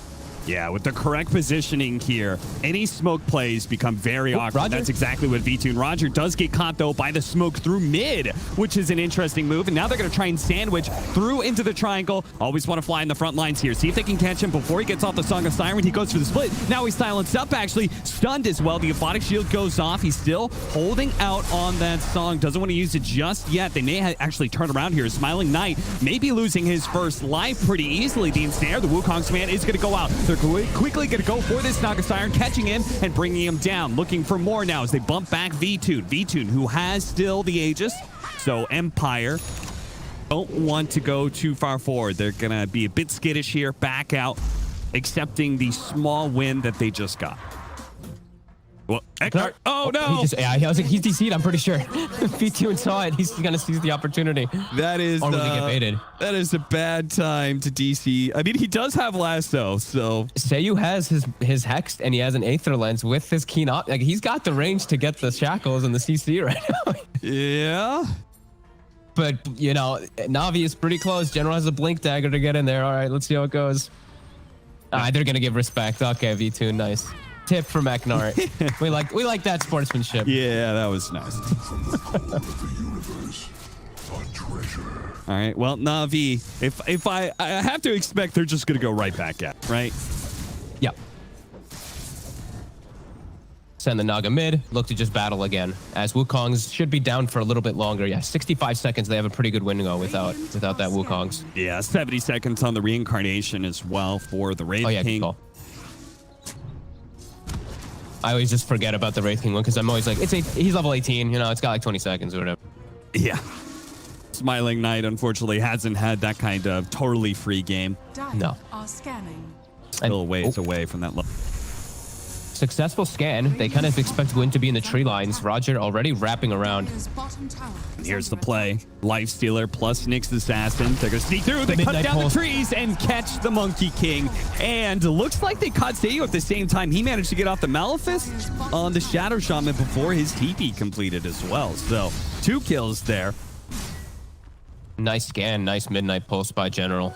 Yeah, with the correct positioning here, any smoke plays become very awkward. Roger. That's exactly what V2 and Roger does get caught, though, by the smoke through mid, which is an interesting move. And now they're going to try and sandwich through into the triangle. Always want to fly in the front lines here. See if they can catch him before he gets off the Song of Siren. He goes for the split. Now he's silenced up, actually. Stunned as well. The Aphotic Shield goes off. He's still holding out on that Song. Doesn't want to use it just yet. They may actually turn around here. Smiling Knight may be losing his first life pretty easily. The ensnare, the Wukong's man is going to go out. They're quickly going to go for this Naga Siren, catching him and bringing him down. Looking for more now as they bump back V2. V2, who has still the Aegis. So Empire don't want to go too far forward. They're going to be a bit skittish here, back out, accepting the small win that they just got. Well, Eckhart. Oh, no. I was like, he's DC'd, I'm pretty sure. V2 saw it. He's going to seize the opportunity. That is Or will he get baited? That is a bad time to DC. I mean, he does have lasso, so Seiyu has his hexed and he has an Aether Lens with his keen op. Like, he's got the range to get the shackles and the CC right now. yeah. But, you know, Navi is pretty close. General has a Blink Dagger to get in there. All right, let's see how it goes. They're going to give respect. Okay, V2, nice. Tip from Eknart. we like that sportsmanship. Yeah, that was nice. All right, well, Navi, if I have to expect they're just going to go right back at, right? Yep. Send the Naga mid. Look to just battle again. As Wukong's should be down for a little bit longer. Yeah, 65 seconds. They have a pretty good window without that Wukong's. Yeah, 70 seconds on the reincarnation as well for the Wraith King. Good call. I always just forget about the Wraith King one because I'm always like, he's level 18. You know, it's got like 20 seconds or whatever. Yeah. Smiling Knight, unfortunately, hasn't had that kind of totally free game. No. Are scanning. Still a ways away from that level. Successful scan. They kind of expect Gwyn to be in the tree lines. Roger already wrapping around. Here's the play. Lifestealer plus Nyx Assassin. They're going to sneak through. They cut Midnight down Pulse. the trees and catch the Monkey King. And looks like they caught Seiyu at the same time. He managed to get off the Maleficent on the Shadow Shaman before his TP completed as well. So 2 kills there. Nice scan. Nice Midnight Pulse by General.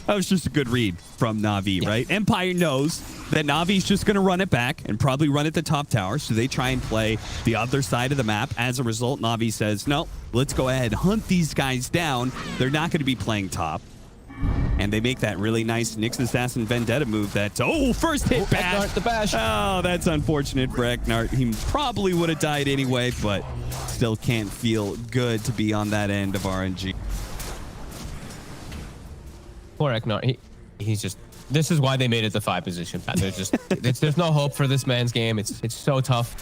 That was just a good read from Navi, right? Empire knows that Navi's just going to run it back and probably run at the top tower. So they try and play the other side of the map. As a result, Navi says, no, let's go ahead and hunt these guys down. They're not going to be playing top. And they make that really nice Nyx Assassin Vendetta move that, first hit bash. Eknart, the bash. Oh, that's unfortunate for Eknart. He probably would have died anyway, but still can't feel good to be on that end of RNG. Poor Eknart. He's just. This is why they made it the 5 position. There's just. There's no hope for this man's game. It's so tough.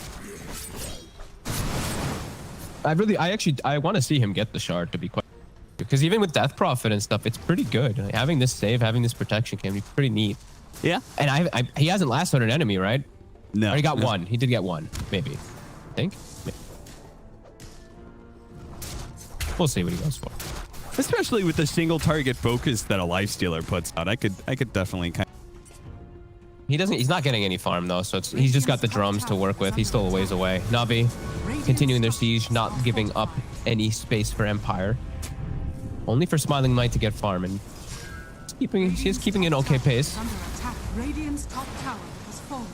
I want to see him get the shard, to be quite. Because even with Death Prophet and stuff, it's pretty good. Like, having this save, having this protection can be pretty neat. Yeah. And he hasn't lassoed an enemy, right? No. Or he got one. He did get one, maybe. I think. Maybe. We'll see what he goes for. Especially with the single target focus that a Lifestealer puts out. I could definitely kind of... He's not getting any farm though, so he's just got the drums to work with. He's still a ways away. Navi continuing their siege, not giving up any space for Empire. Only for Smiling Knight to get farm, and he's keeping an okay pace. Radiant's top tower has fallen.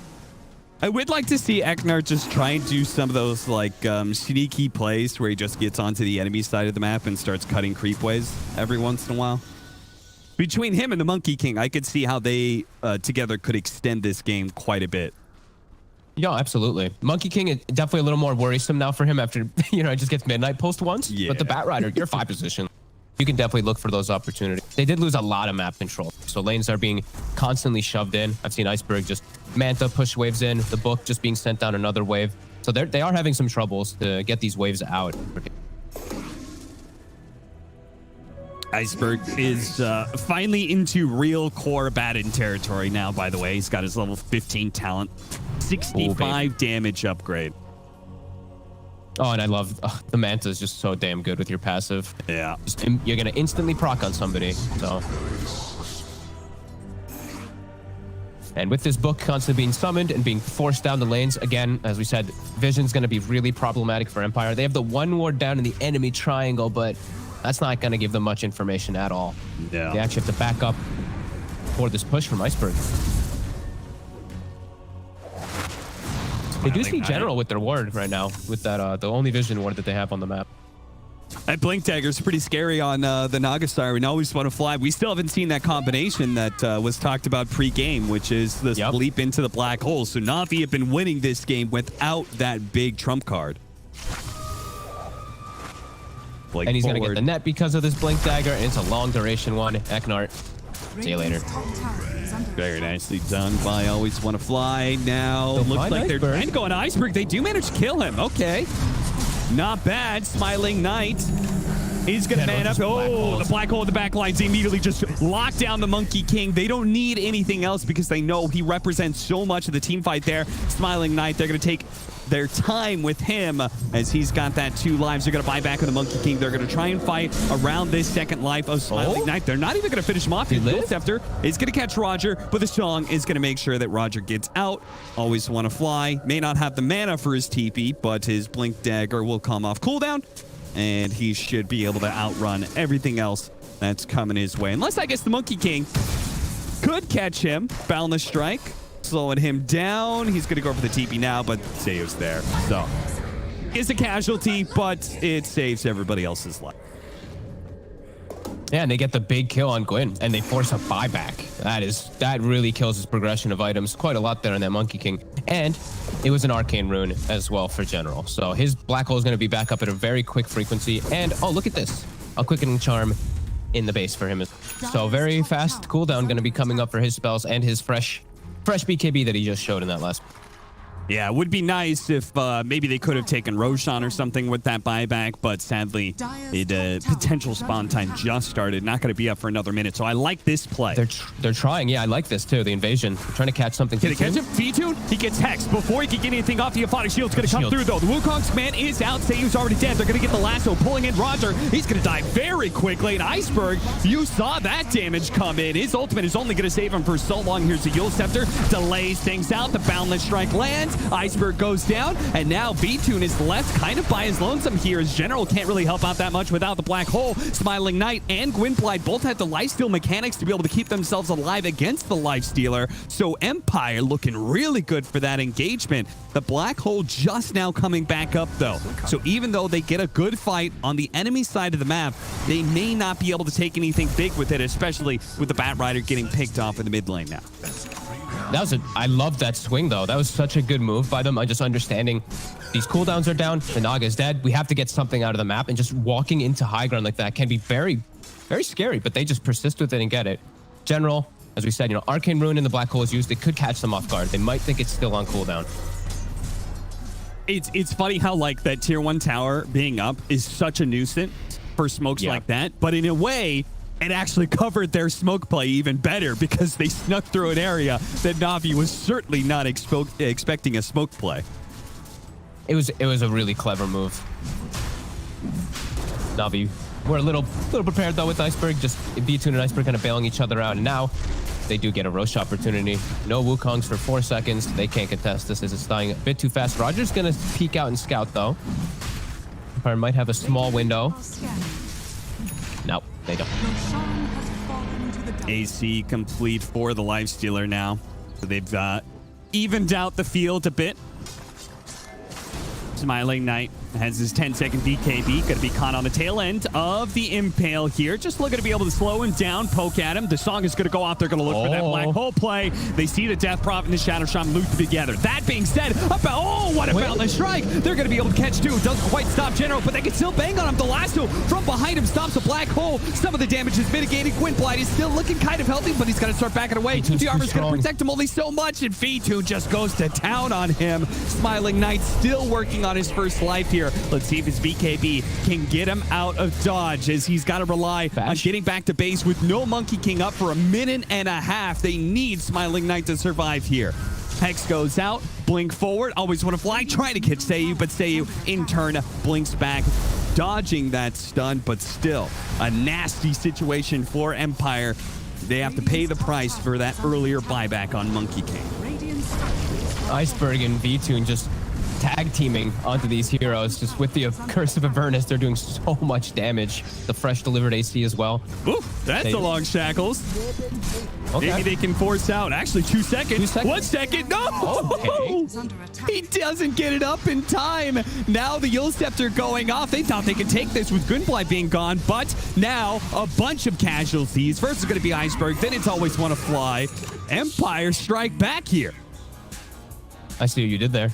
I would like to see Eknart just try and do some of those like sneaky plays where he just gets onto the enemy side of the map and starts cutting creepways every once in a while. Between him and the Monkey King, I could see how they together could extend this game quite a bit. Yeah, absolutely. Monkey King is definitely a little more worrisome now for him after, it just gets Midnight Post once. Yeah. But the Bat Rider, you're 5 position. You can definitely look for those opportunities. They did lose a lot of map control, so lanes are being constantly shoved in. I've seen Iceberg just Manta push waves in, the Book just being sent down another wave. So they are having some troubles to get these waves out. Iceberg is finally into real core Batten territory now, by the way. He's got his level 15 talent. 65 damage upgrade. Oh, and I love the Manta is just so damn good with your passive. Yeah. You're going to instantly proc on somebody. So. And with this Book constantly being summoned and being forced down the lanes, again, as we said, Vision's going to be really problematic for Empire. They have the 1 ward down in the enemy triangle, but that's not going to give them much information at all. Yeah. They actually have to back up for this push from Iceberg. They do see General with their ward right now, with that the only Vision ward that they have on the map. That Blink Dagger is pretty scary on the Naga Star. We always want to fly. We still haven't seen that combination that was talked about pre-game, which is the leap into the black hole. So Navi have been winning this game without that big trump card. And he's going to get the net because of this Blink Dagger, and it's a long duration one. Eknart, see you later. Very nicely done by Always Want to Fly. Now, looks like they're trying to go on Iceberg. They do manage to kill him. Okay. Not bad. Smiling Knight. He's going to man up. Oh, the black hole in the back lines. They immediately just lock down the Monkey King. They don't need anything else because they know he represents so much of the team fight there. Smiling Knight, they're going to take their time with him as he's got that 2 lives. They're going to buy back on the Monkey King. They're going to try and fight around this second life of Smiling Knight. They're not even going to finish him off. Dual Scepter is going to catch Roger, but the song is going to make sure that Roger gets out. Always Want to Fly. May not have the mana for his TP, but his Blink Dagger will come off cooldown, and he should be able to outrun everything else that's coming his way. Unless, I guess, the Monkey King could catch him. Boundless Strike. Slowing him down. He's going to go for the TP now, but saves there. So, it's a casualty, but it saves everybody else's life. Yeah, and they get the big kill on Gwyn, and they force a buyback. That really kills his progression of items quite a lot there on that Monkey King. And it was an Arcane Rune as well for General. So his Black Hole is going to be back up at a very quick frequency. And, oh, look at this. A Quickening Charm in the base for him. So very fast cooldown going to be coming up for his spells and his fresh BKB that he just showed in that last. Yeah, it would be nice if maybe they could have taken Roshan or something with that buyback, but sadly, potential spawn time just started. Not going to be up for another minute, so I like this play. They're trying. Yeah, I like this too. The invasion. They're trying to catch something. Can it catch him? V-Tune? He gets hexed. Before he can get anything off, the Aphotic Shield's going to come through, though. The Wukong's man is out. Seiyu's already dead. They're going to get the lasso, pulling in Roger. He's going to die very quickly. And Iceberg, you saw that damage come in. His ultimate is only going to save him for so long. Here's the Yule Scepter. Delays things out. The Boundless Strike lands. Iceberg goes down, and now V-Tune is left kind of by his lonesome here, as General can't really help out that much without the Black Hole. Smiling Knight and Gwynplaine both had the lifesteal mechanics to be able to keep themselves alive against the Lifestealer, so Empire looking really good for that engagement. The Black Hole just now coming back up, though, so even though they get a good fight on the enemy side of the map, they may not be able to take anything big with it, especially with the Bat Rider getting picked off in the mid lane now. I love that swing, though. That was such a good move by them. Just understanding these cooldowns are down. The Naga's dead. We have to get something out of the map, and just walking into high ground like that can be very, very scary, but they just persist with it and get it. General, as we said, Arcane Rune in the Black Hole is used. It could catch them off guard. They might think it's still on cooldown. It's funny how, like, that tier 1 tower being up is such a nuisance for smokes like that, but in a way, it actually covered their smoke play even better because they snuck through an area that Navi was certainly not expecting a smoke play. It was a really clever move. Navi, we're a little prepared though with Iceberg. Just V-Tune and Iceberg kind of bailing each other out, and now they do get a Roche opportunity. No Wukongs for 4 seconds. They can't contest this as it's dying a bit too fast. Roger's gonna peek out and scout though. Empire might have a small window. Nope, they don't. AC complete for the Lifestealer now. So they've evened out the field a bit. Smiling Knight has his 10-second BKB. Going to be caught on the tail end of the Impale here. Just looking to be able to slow him down, poke at him. The song is going to go off. They're going to look for that black hole play. They see the Death Prophet and the Shadow Shaman loop together. That being said, what a Boundless Strike. They're going to be able to catch two. Doesn't quite stop General, but they can still bang on him. The last two from behind him stops a black hole. Some of the damage is mitigated. Gwynblight is still looking kind of healthy, but he's going to start backing away. The armor's going to protect him only so much, and V2 just goes to town on him. Smiling Knight still working on his first life here. Let's see if his BKB can get him out of dodge, as he's got to rely on getting back to base with no Monkey King up for a minute and a half. They need Smiling Knight to survive here. Hex goes out, blink forward, always want to fly, trying to catch Seiyu, but Seiyu in turn blinks back, dodging that stun, but still a nasty situation for Empire. They have to pay the price for that earlier buyback on Monkey King. Iceberg and V-Tune just tag teaming onto these heroes, just with the Curse of Avernus. They're doing so much damage. The fresh delivered AC as well. Ooh, that's a long shackles. Okay. Maybe they can force out. Actually, 2 seconds. 2 seconds. 1 second. No! Okay. He doesn't get it up in time. Now the Yule Scepter going off. They thought they could take this with Gwynblight being gone, but now a bunch of casualties. First is going to be Iceberg, then it's always want to fly. Empire strike back here. I see what you did there.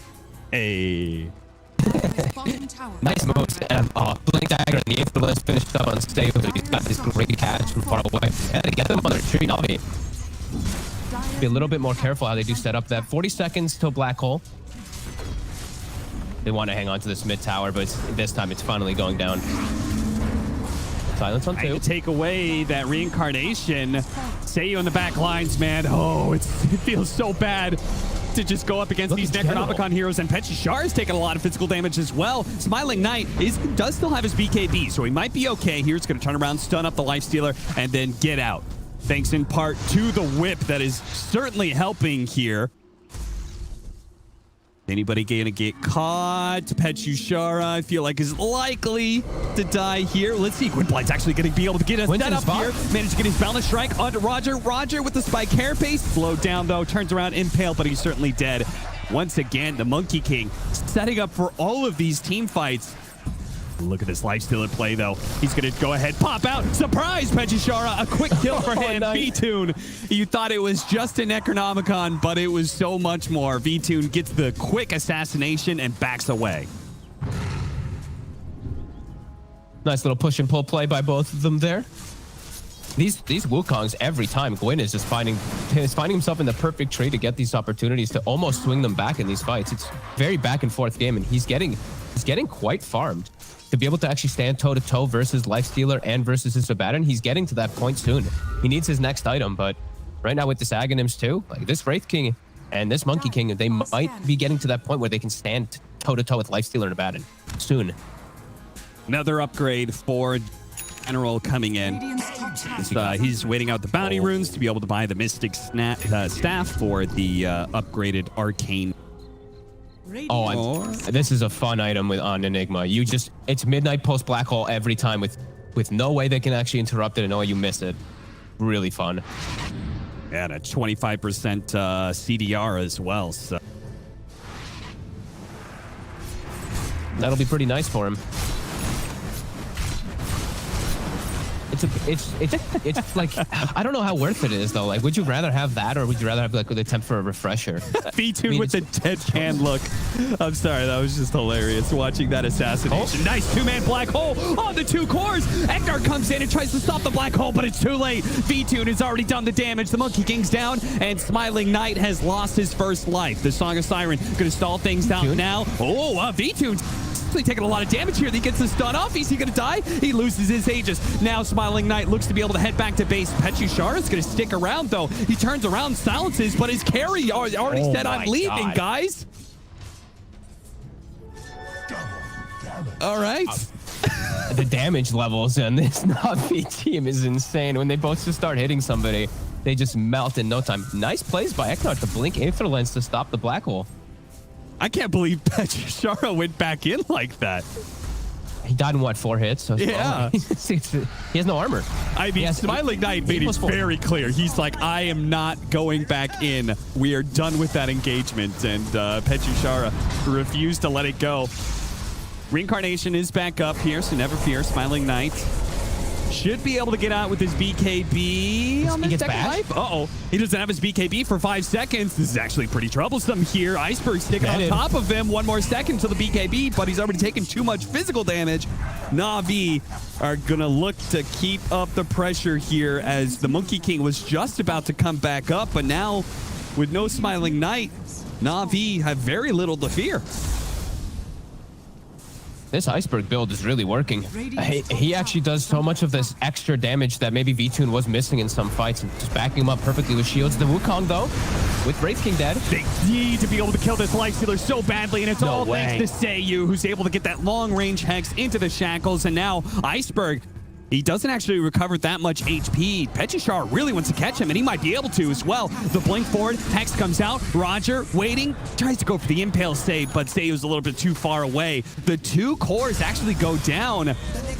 Hey. Nice moves. Blink Dagger and the 8th list finished up on stage. He's got this great catch from far away. And they get them on their tree, Navi. Be a little bit more careful how they do set up that. 40 seconds till black hole. They want to hang on to this mid tower, but this time it's finally going down. Silence on 2. To take away that reincarnation. Seiyu in the back lines, man. Oh, it feels so bad to just go up against these Necronomicon heroes, and Petchishar is taking a lot of physical damage as well. Smiling Knight does still have his BKB, so he might be okay here. He's going to turn around, stun up the Lifestealer, and then get out. Thanks in part to the whip that is certainly helping here. Anybody going to get caught? Petchishara, I feel like, is likely to die here. Let's see. Gwynblight's actually going to be able to get a set up here. Managed to get his Boundless Strike onto Roger. Roger with the Spike Carapace. Slowed down, though. Turns around, Impale, but he's certainly dead. Once again, the Monkey King setting up for all of these team fights. Look at this Lifestealer play, though. He's going to go ahead, pop out. Surprise, Petchishara. A quick kill for him. Nice. V-Tune. You thought it was just a Necronomicon, but it was so much more. V-Tune gets the quick assassination and backs away. Nice little push and pull play by both of them there. These Wukongs, every time, Gwyn is just finding himself in the perfect tree to get these opportunities to almost swing them back in these fights. It's very back and forth game, and he's getting quite farmed. To be able to actually stand toe-to-toe versus Lifestealer and versus his Abaddon, he's getting to that point soon. He needs his next item, but right now with this Aghanims too, like this Wraith King and this Monkey King, they might be getting to that point where they can stand toe-to-toe with Lifestealer and Abaddon soon. Another upgrade for General coming in. He's waiting out the bounty runes to be able to buy the Mystic Staff for the upgraded Arcane. This is a fun item on Enigma. It's midnight post black hole every time with no way they can actually interrupt it and no way you miss it. Really fun. And a 25% CDR as well. So that'll be pretty nice for him. It's like, I don't know how worth it is though. Like, would you rather have that, or would you rather have like the attempt for a refresher? V2 with the deadpan look. I'm sorry, that was just hilarious watching that assassination. Nice two-man black hole on the 2 cores. Eknar comes in and tries to stop the black hole, but it's too late. V2 has already done the damage. The Monkey King's down, and Smiling Knight has lost his first life. The Song of Siren gonna stall things down now. V2 taking a lot of damage here. He gets the stun off. Is he going to die? He loses his Aegis. Now Smiling Knight looks to be able to head back to base. Petchishar is going to stick around, though. He turns around, silences, but his carry already said, I'm leaving, guys. All right. The damage levels on this Navi team is insane. When they both just start hitting somebody, they just melt in no time. Nice plays by Eknar to blink Aether Lens to stop the black hole. I can't believe Petchishara went back in like that. He died in, what, 4 hits? So yeah. He has no armor. I mean, Smiling Knight made it very clear. He's like, I am not going back in. We are done with that engagement. And Petchishara refused to let it go. Reincarnation is back up here, so never fear. Smiling Knight should be able to get out with his BKB on the gets second back? life. Uh-oh. He doesn't have his BKB for 5 seconds. This is actually pretty troublesome here. Iceberg sticking on top of him. 1 more second to the BKB, but he's already taken too much physical damage. Navi are going to look to keep up the pressure here as the Monkey King was just about to come back up, but now with no Smiling Knight, Navi have very little to fear. This Iceberg build is really working. He actually does so much of this extra damage that maybe V-Tune was missing in some fights, and just backing him up perfectly with shields. The Wukong, though, with Wraith King dead. They need to be able to kill this Lifestealer so badly, and it's all thanks to Seiyu, who's able to get that long-range Hex into the shackles, and now Iceberg, he doesn't actually recover that much HP. Petchishar really wants to catch him, and he might be able to as well. The blink forward, Hex comes out, Roger waiting, tries to go for the Impale save, but Seiyu's a little bit too far away. The 2 cores actually go down.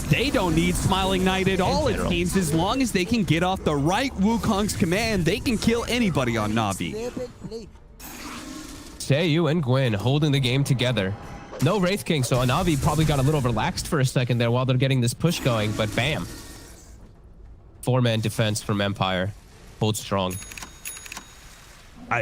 They don't need Smiling Knight at all, it seems. As long as they can get off the right Wukong's command, they can kill anybody on Navi. Seiyu and Gwyn holding the game together. No Wraith King, so Navi probably got a little relaxed for a second there while they're getting this push going, but bam. 4-man defense from Empire. Hold strong.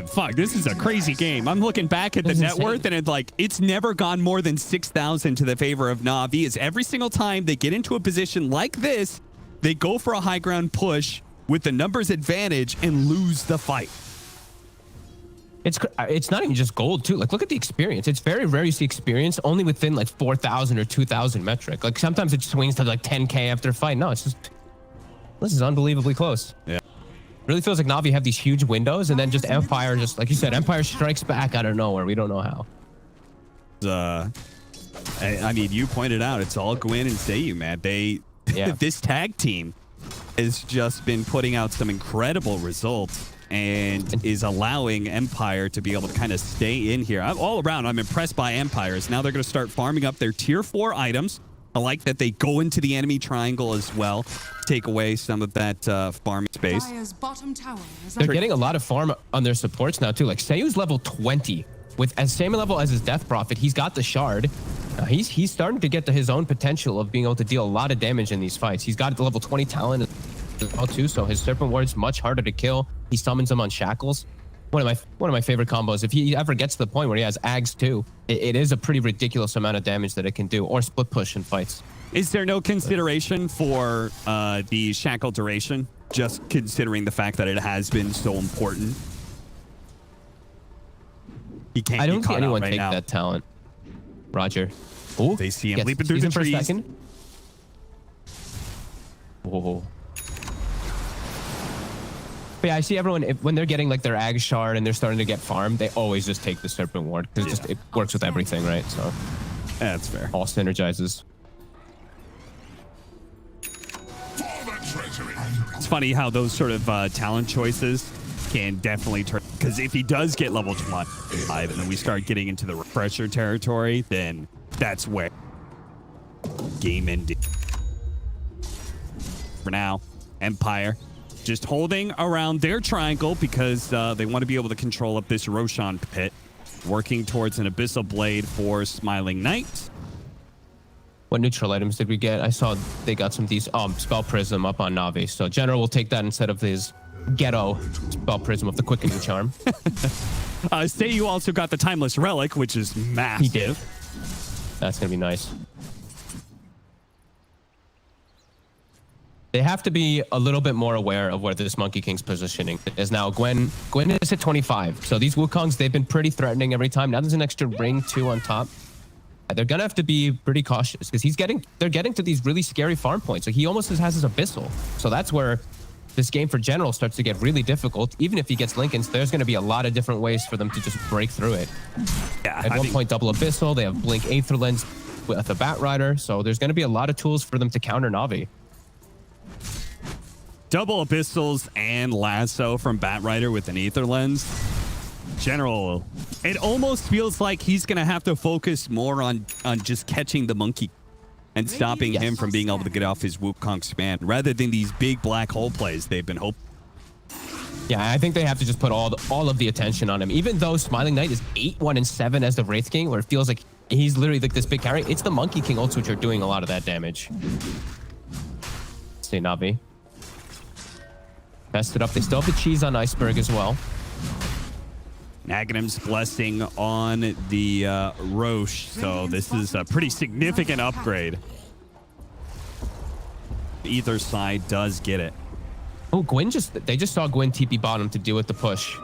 Fuck, this is a crazy game. I'm looking back at the net worth, and it's never gone more than 6,000 to the favor of Navi. It's every single time they get into a position like this, they go for a high ground push with the numbers advantage and lose the fight. It's not even just gold too. Like, look at the experience. It's very rare you see experience only within like 4,000 or 2,000 metric. Like, sometimes it swings to like 10K after a fight. No, it's just, this is unbelievably close. Yeah. Really feels like Navi have these huge windows, and then just Empire, just like you said, Empire strikes back out of nowhere. We don't know how. I mean, you pointed out it's all Gwyn and Seiyu, man. This tag team has just been putting out some incredible results and is allowing Empire to be able to kind of stay in here. All around, I'm impressed by Empires. Now they're going to start farming up their tier 4 items. I like that they go into the enemy triangle as well, take away some of that farming space. They're getting a lot of farm on their supports now too. Like, Seiyu's level 20 with as same level as his Death Prophet. He's got the shard. He's starting to get to his own potential of being able to deal a lot of damage in these fights. He's got the level 20 talent as well too, so his Serpent Ward's much harder to kill. He summons them on shackles. One of my favorite combos. If he ever gets to the point where he has Ags too, it is a pretty ridiculous amount of damage that it can do, or split push in fights. Is there no consideration for the shackle duration, just considering the fact that it has been so important? He can't. I don't think anyone take that talent. Roger. Oh, they see him leaping through the trees. For a second. Whoa. But yeah, I see everyone, when they're getting like their Ag shard and they're starting to get farmed, they always just take the Serpent Ward because it works with everything, right? So that's fair. All synergizes. It's funny how those sort of talent choices can definitely turn, because if he does get level 25 and then we start getting into the refresher territory, then that's where game ended. For now, Empire just holding around their triangle because they want to be able to control up this Roshan pit, working towards an Abyssal Blade for Smiling Knight. What neutral items did we get? I saw they got some these Spell Prism up on Navi, so General will take that instead of his ghetto Spell Prism of the Quickening Charm. Seiyu also got the Timeless Relic, which is massive. He did. That's gonna be nice. They have to be a little bit more aware of where this Monkey King's positioning is now. Gwyn is at 25. So these Wukongs, they've been pretty threatening every time. Now there's an extra ring too on top. They're gonna have to be pretty cautious because they're getting to these really scary farm points. Like, he almost has his Abyssal. So that's where this game for General starts to get really difficult. Even if he gets Lincolns, there's gonna be a lot of different ways for them to just break through it. Yeah, at one point, double Abyssal. They have Blink Aether Lens with the Bat Rider. So there's gonna be a lot of tools for them to counter Navi. Double Abyssals and Lasso from Bat Rider with an Aether Lens. General, it almost feels like he's going to have to focus more on just catching the monkey and stopping him from being able to get off his Wukong's command, rather than these big black hole plays they've been hoping. Yeah, I think they have to just put all of the attention on him. Even though Smiling Knight is 8-1-7 as the Wraith King, where it feels like he's literally like this big carry. It's the Monkey King ults which are doing a lot of that damage. Stay Navi. Best it up. They still have the cheese on Iceberg as well. Aghanim's blessing on the Roche, so this is a pretty significant upgrade. Either side does get it. Oh, they just saw Gwyn TP bottom to deal with the push.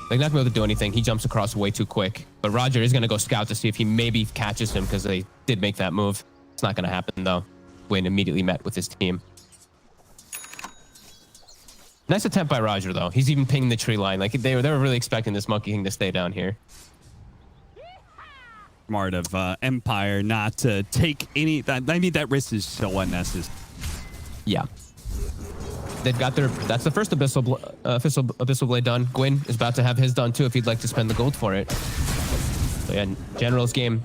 They're not going to be able to do anything. He jumps across way too quick. But Roger is going to go scout to see if he maybe catches him because they did make that move. It's not going to happen, though. Gwyn immediately met with his team. Nice attempt by Roger, though. He's even pinging the tree line. Like, they were really expecting this Monkey King to stay down here. Smart of Empire not to take any... that risk is so unnecessary. Yeah. They've got their... That's the first Abyssal Blade done. Gwyn is about to have his done, too, if he'd like to spend the gold for it. So, yeah, General's game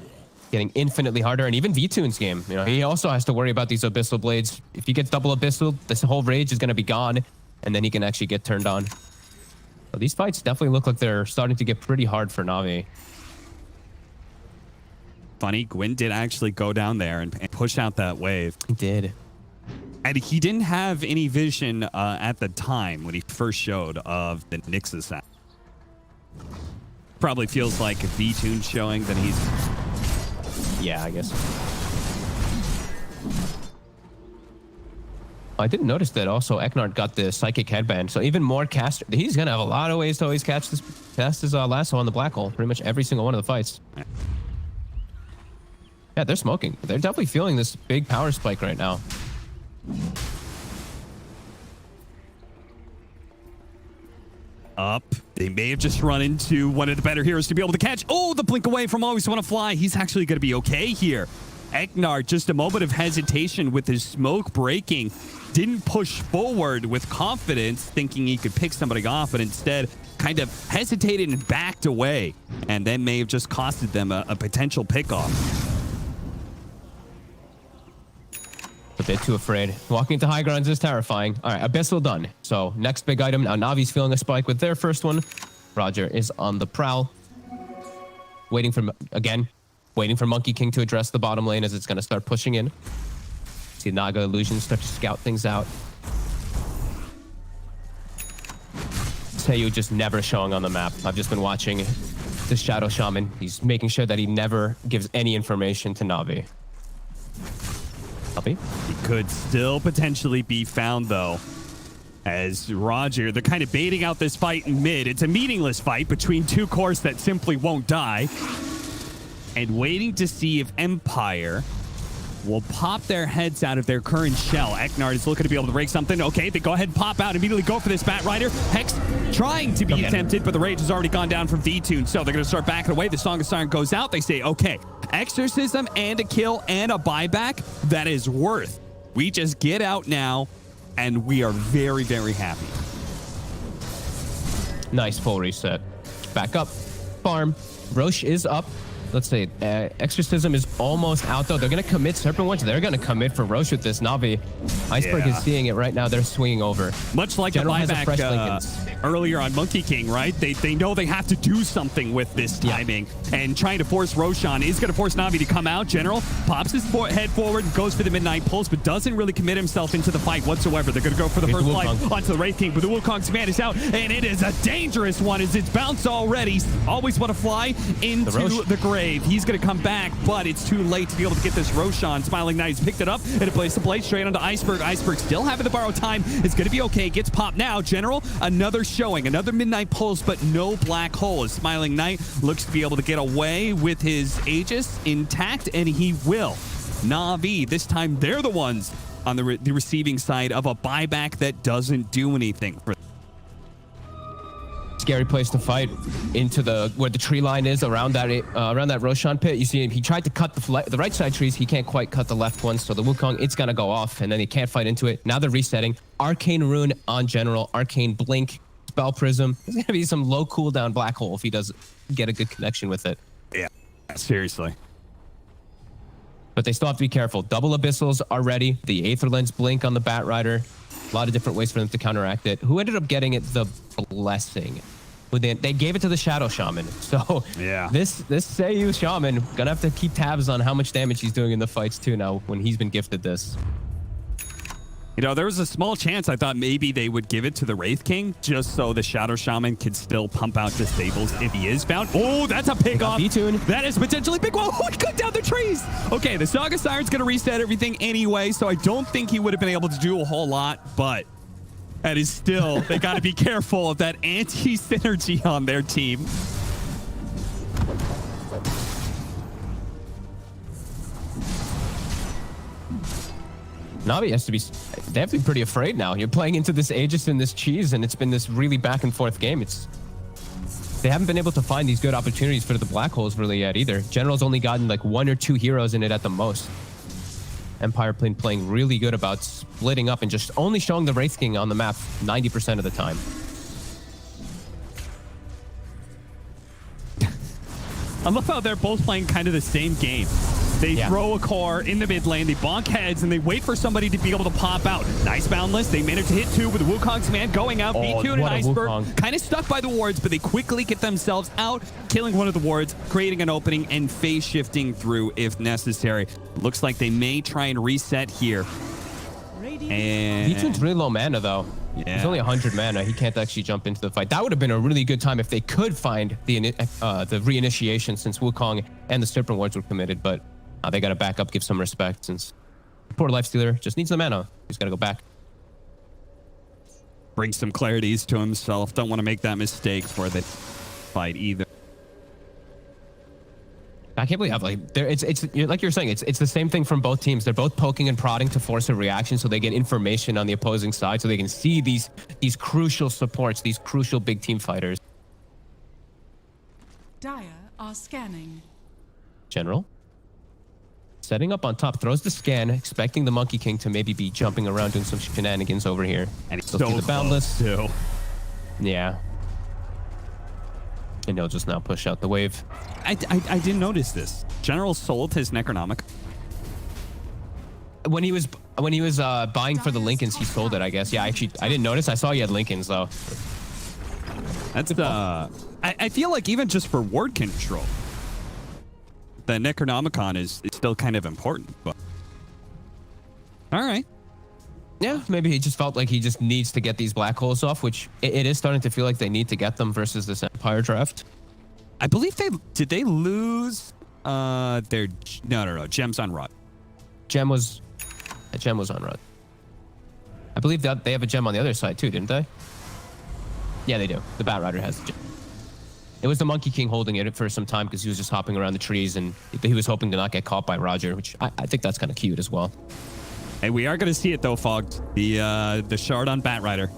getting infinitely harder, and even V-Tune's game. You know, he also has to worry about these Abyssal Blades. If he gets double Abyssal, this whole rage is going to be gone, and then he can actually get turned on. So these fights definitely look like they're starting to get pretty hard for Navi. Funny, Gwyn did actually go down there and push out that wave. He did. And he didn't have any vision at the time when he first showed of the Nyx attack. Probably feels like if V-Tune's showing, then he's... Yeah, I guess. I didn't notice that also Eknard got the Psychic Headband, so even more caster. He's going to have a lot of ways to always cast his lasso on the black hole, pretty much every single one of the fights. Yeah, they're smoking. They're definitely feeling this big power spike right now. Up. They may have just run into one of the better heroes to be able to catch. Oh, the blink away from Always Want to Fly. He's actually going to be okay here. Eknard, just a moment of hesitation with his smoke breaking. Didn't push forward with confidence, thinking he could pick somebody off, but instead kind of hesitated and backed away. And then may have just costed them a potential pickoff. A bit too afraid. Walking into high grounds is terrifying. All right, Abyssal done. So next big item. Now Navi's feeling a spike with their first one. Roger is on the prowl. Waiting for Monkey King to address the bottom lane as it's going to start pushing in. See Naga Illusions start to scout things out. Seiyu just never showing on the map. I've just been watching the Shadow Shaman. He's making sure that he never gives any information to Navi. Navi? He could still potentially be found, though. As Roger, they're kind of baiting out this fight in mid. It's a meaningless fight between two cores that simply won't die. And waiting to see if Empire will pop their heads out of their current shell. Eknard is looking to be able to break something. Okay, they go ahead and pop out, immediately go for this Bat Rider. Hex trying to be tempted, but the rage has already gone down from V-Tune, so they're going to start backing away. The Song of Siren goes out. They say, okay, Exorcism and a kill and a buyback, that is worth. We just get out now, and we are very, very happy. Nice full reset. Back up. Farm. Roche is up. Let's see. Exorcism is almost out, though. They're going to commit Serpent Witch. They're going to commit for Roche with this Navi. Iceberg is seeing it right now. They're swinging over. Much like General the buyback earlier on Monkey King, right? They know they have to do something with this timing. And trying to force Roshan is going to force Navi to come out. General pops his head forward, goes for the Midnight Pulse, but doesn't really commit himself into the fight whatsoever. They're going to go for the first flight onto the Wraith King, but the Wukong's command is out, and it is a dangerous one as it's bounced already. Always Want to Fly into the grave. He's going to come back, but it's too late to be able to get this Roshan. Smiling Knight picked it up and it plays the blade straight onto Iceberg. Iceberg still having the borrow time. It's going to be okay. Gets popped now. General, another showing. Another Midnight Pulse, but no black hole. As Smiling Knight looks to be able to get away with his Aegis intact, and he will. Navi, this time they're the ones on the receiving side of a buyback that doesn't do anything for them. Scary place to fight into where the tree line is around that Roshan pit. You see he tried to cut the right side trees. He can't quite cut the left ones. So the Wukong, it's going to go off and then he can't fight into it. Now they're resetting. Arcane Rune on General, Arcane Blink, Spell Prism. There's going to be some low cooldown black hole if he does get a good connection with it. Yeah, seriously. But they still have to be careful. Double Abyssals are ready. The Aether Lens Blink on the Bat Rider. A lot of different ways for them to counteract it. Who ended up getting it? The Blessing. They gave it to the Shadow Shaman. So Yeah. this Seiyu Shaman gonna have to keep tabs on how much damage he's doing in the fights too now when he's been gifted this. You know, there was a small chance I thought maybe they would give it to the Wraith King just so the Shadow Shaman could still pump out disables if he is found. Oh, that's a pick off. B-tune. That is potentially big. Whoa, he cut down the trees. Okay, the Saga Siren's going to reset everything anyway, so I don't think he would have been able to do a whole lot, but that is still, they got to be careful of that anti-synergy on their team. Navi has to be, they have to be pretty afraid now. You're playing into this Aegis and this Cheese, and it's been this really back and forth game. They haven't been able to find these good opportunities for the Black Holes really yet either. General's only gotten like 1 or 2 heroes in it at the most. Empire playing really good about splitting up and just only showing the Wraith King on the map 90% of the time. I love how they're both playing kind of the same game. They throw a core in the mid lane, they bonk heads, and they wait for somebody to be able to pop out. Nice boundless. They managed to hit 2 with Wukong's command going out. B2 and Iceberg kind of stuck by the wards, but they quickly get themselves out, killing one of the wards, creating an opening, and phase shifting through if necessary. Looks like they may try and reset here. And B2's really low mana though. Yeah. He's only 100 mana. He can't actually jump into the fight. That would have been a really good time if they could find the reinitiation since Wukong and the Serpent Wards were committed, but they got to back up, give some respect since poor Lifestealer just needs the mana. He's got to go back. Bring some clarities to himself. Don't want to make that mistake for the fight either. I can't believe it's like you're saying, it's the same thing from both teams. They're both poking and prodding to force a reaction so they get information on the opposing side so they can see these crucial supports, these crucial big team fighters. Dire are scanning. General setting up on top, throws the scan, expecting the Monkey King to maybe be jumping around doing some shenanigans over here. And he's so so the boundless too. Yeah. And he'll just now push out the wave. I didn't notice this. General sold his Necronomic. When he was buying for the Lincolns, he sold it, I guess. Yeah, actually, I didn't notice. I saw he had Lincolns though. That's I feel like even just for ward control, the Necronomicon is still kind of important. But all right. Yeah, maybe he just felt like he just needs to get these Black Holes off, which it is starting to feel like they need to get them versus this Empire draft. I believe they lose their no Gems on Rod. Gem was on Rod. I believe that they have a gem on the other side too, didn't they? Yeah, they do. The Bat Rider has the gem. It was the Monkey King holding it for some time because he was just hopping around the trees and he was hoping to not get caught by Roger, which I think that's kind of cute as well. Hey, we are going to see it though, Fogged. The shard on Bat Rider.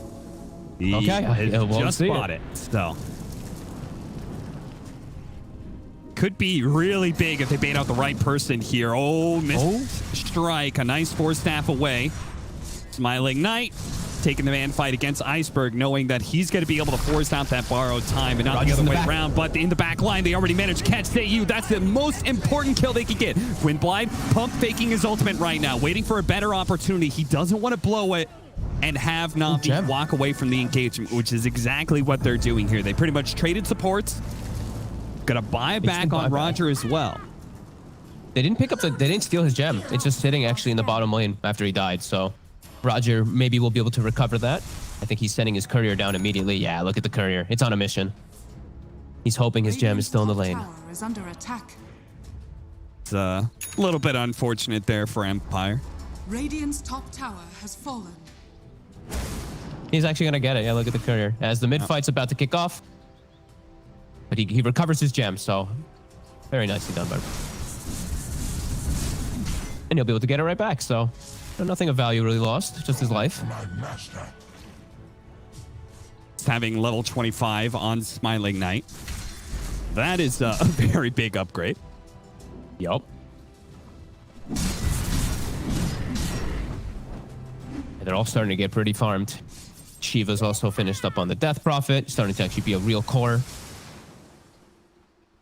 Okay, we'll just spot it. So could be really big if they bait out the right person here. Oh, missed strike. A nice 4-staff away. Smiling Knight taking the man fight against Iceberg, knowing that he's going to be able to force out that borrowed time and not Roger's the other way back. around. But in the back line, they already managed to catch Seiyu. That's the most important kill they could get. Windblind pump faking his ultimate right now, waiting for a better opportunity. He doesn't want to blow it and have Navi walk away from the engagement, which is exactly what they're doing here. They pretty much traded supports. Gonna buy back on Roger as well. They didn't pick up they didn't steal his gem. It's just sitting actually in the bottom lane after he died. So Roger maybe will be able to recover that. I think he's sending his courier down immediately. Yeah, look at the courier. It's on a mission. He's hoping his gem is still in the lane. Tower is under attack. It's a little bit unfortunate there for Empire. Radiant's top tower has fallen. He's actually gonna get it. Yeah, look at the courier. As the mid fight's about to kick off. But he recovers his gem, so very nicely done by him. And he'll be able to get it right back, so nothing of value really lost, just his life. It's having level 25 on Smiling Knight. That is a very big upgrade. Yup. They're all starting to get pretty farmed. Shiva's also finished up on the Death Prophet, starting to actually be a real core.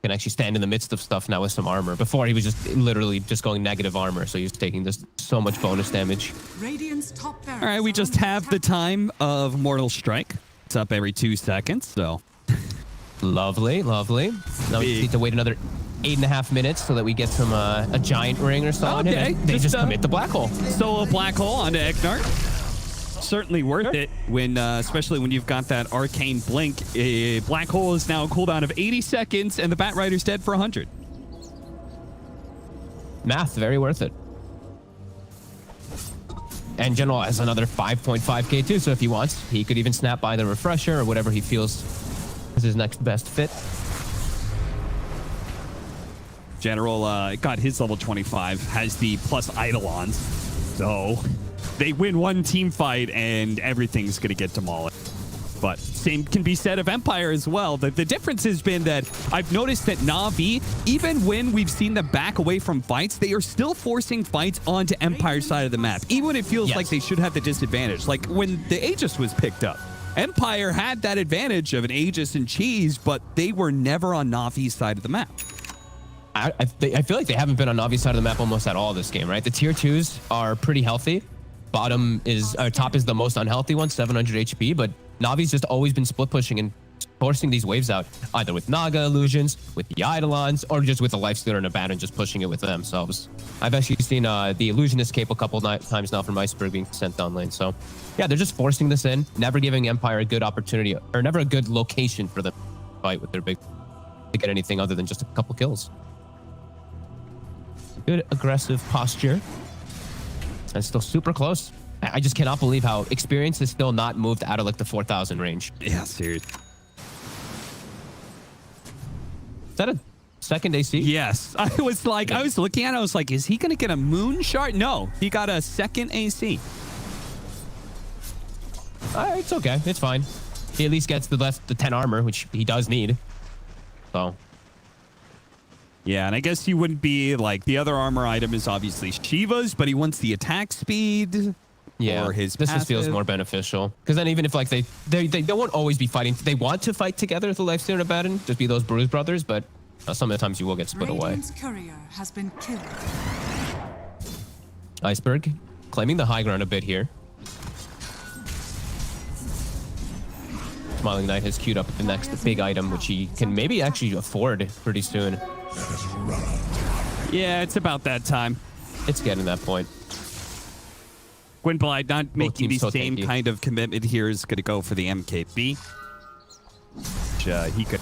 Can actually stand in the midst of stuff now with some armor. Before he was just literally just going negative armor, so he was taking this so much bonus damage. Radiant's top barracks All right, we are just under have the attack. time of Mortal Strike. It's up every 2 seconds, so Lovely, lovely. Now we just need to wait another 8.5 minutes so that we get some a giant ring or so on him. Okay, And they just commit the black hole. Solo black hole onto Eknar. Certainly worth it when, especially when you've got that arcane blink. A black hole is now a cooldown of 80 seconds, and the Bat Rider's dead for 100. Math, very worth it. And General has another 5.5k too, so if he wants, he could even snap by the refresher or whatever he feels is his next best fit. General got his level 25, has the plus Eidolons, so they win one team fight and everything's going to get demolished. But same can be said of Empire as well. The difference has been that I've noticed that Navi, even when we've seen them back away from fights, they are still forcing fights onto Empire's side of the map, even when it feels like they should have the disadvantage. Like when the Aegis was picked up, Empire had that advantage of an Aegis and cheese, but they were never on Navi's side of the map. I feel like they haven't been on Navi's side of the map almost at all this game, right? The tier 2s are pretty healthy. Top is the most unhealthy one, 700 HP, but Navi's just always been split pushing and forcing these waves out, either with Naga illusions, with the Eidolons, or just with a Lifestealer and a Bat and just pushing it with themselves. I've actually seen the Illusionist cape a couple times now from Iceberg being sent down lane. So yeah, they're just forcing this in, never giving Empire a good opportunity, or never a good location for them to fight with their big to get anything other than just a couple kills. Good aggressive posture. And still super close. I just cannot believe how experience is still not moved out of like the 4,000 range. Yeah, serious. Is that a second AC? Yes. I was looking at it, I was like, is he going to get a moon shard? No, he got a second AC. It's okay. It's fine. He at least gets the 10 armor, which he does need. So. Yeah, and I guess you wouldn't be like, the other armor item is obviously Shiva's, but he wants the attack speed. Yeah, or his this just feels passive. more beneficial. Because then even if like they won't always be fighting, they want to fight together with the Lifestealer and Abaddon, just be those Bruise brothers, but some of the times you will get split away. Radiant's courier has been killed. Iceberg claiming the high ground a bit here. Smiling Knight has queued up the next big item, which he can maybe actually afford pretty soon. Yeah, it's about that time. It's getting that point. Gwynblight not making the team's so same tanky. kind of commitment here is going to go for the MKB. Which, he could...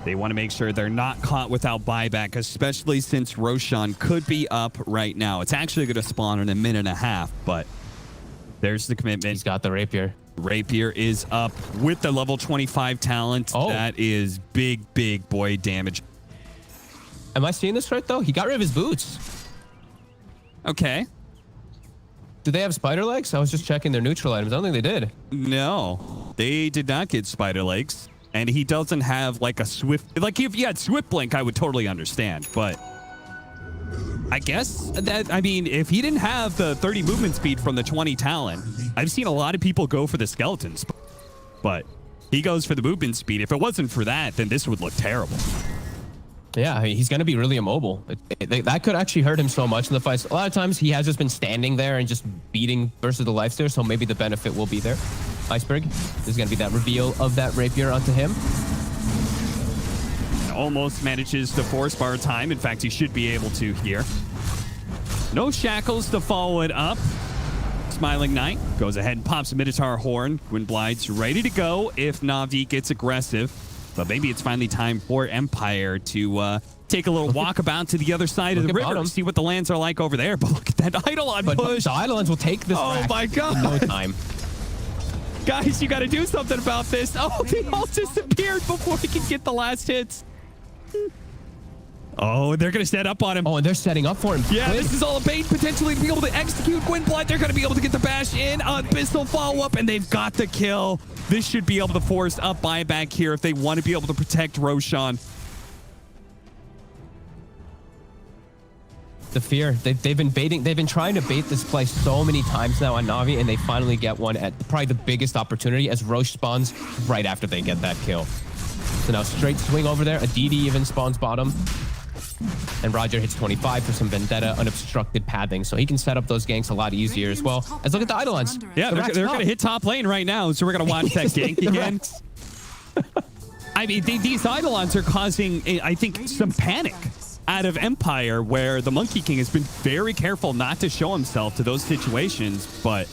They want to make sure they're not caught without buyback, especially since Roshan could be up right now. It's actually going to spawn in a minute and a half, but there's the commitment. He's got the rapier. Rapier is up with the level 25 talent. Oh. That is big, big boy damage. Am I seeing this right though? He got rid of his boots. Okay. Do they have spider legs? I was just checking their neutral items. I don't think they did. No, they did not get spider legs. And he doesn't have like a swift... Like if you had swift blink, I would totally understand. But I guess that, I mean, if he didn't have the 30 movement speed from the 20 talent, I've seen a lot of people go for the skeletons. But he goes for the movement speed. If it wasn't for that, then this would look terrible. Yeah, he's going to be really immobile. That could actually hurt him so much in the fights. A lot of times he has just been standing there and just beating versus the Lifestealer, so maybe the benefit will be there. Iceberg, this is going to be that reveal of that rapier onto him. Almost manages to force bar time. In fact, he should be able to here. No shackles to follow it up. Smiling Knight goes ahead and pops a Minotaur horn. Gwynblight's ready to go if Navi gets aggressive. But maybe it's finally time for Empire to take a little walkabout to the other side of the river, bottom. see what the lands are like over there. But look at that Eidolon But push. the Eidolons will take this Oh rack my God. in no time. Guys, you got to do something about this. Oh, they all disappeared before he can get the last hits. Oh, they're going to set up on him. Oh, and they're setting up for him. Yeah, Gwyn. this is all a bait potentially to be able to execute Gwynblight. They're going to be able to get the bash in. Abyssal follow-up, and they've got the kill. This should be able to force up buyback here if they want to be able to protect Roshan. The fear. They've been trying to bait this play so many times now on Navi, and they finally get one at probably the biggest opportunity as Roche spawns right after they get that kill. So now straight swing over there. Aditi even spawns bottom. And Roger hits 25 for some Vendetta unobstructed pathing, so he can set up those ganks a lot easier as well. As look at the Eidolons. Yeah, they're going to hit top lane right now, so we're going to watch that gank again. I mean, these Eidolons are causing, I think, some panic out of Empire, where the Monkey King has been very careful not to show himself to those situations, but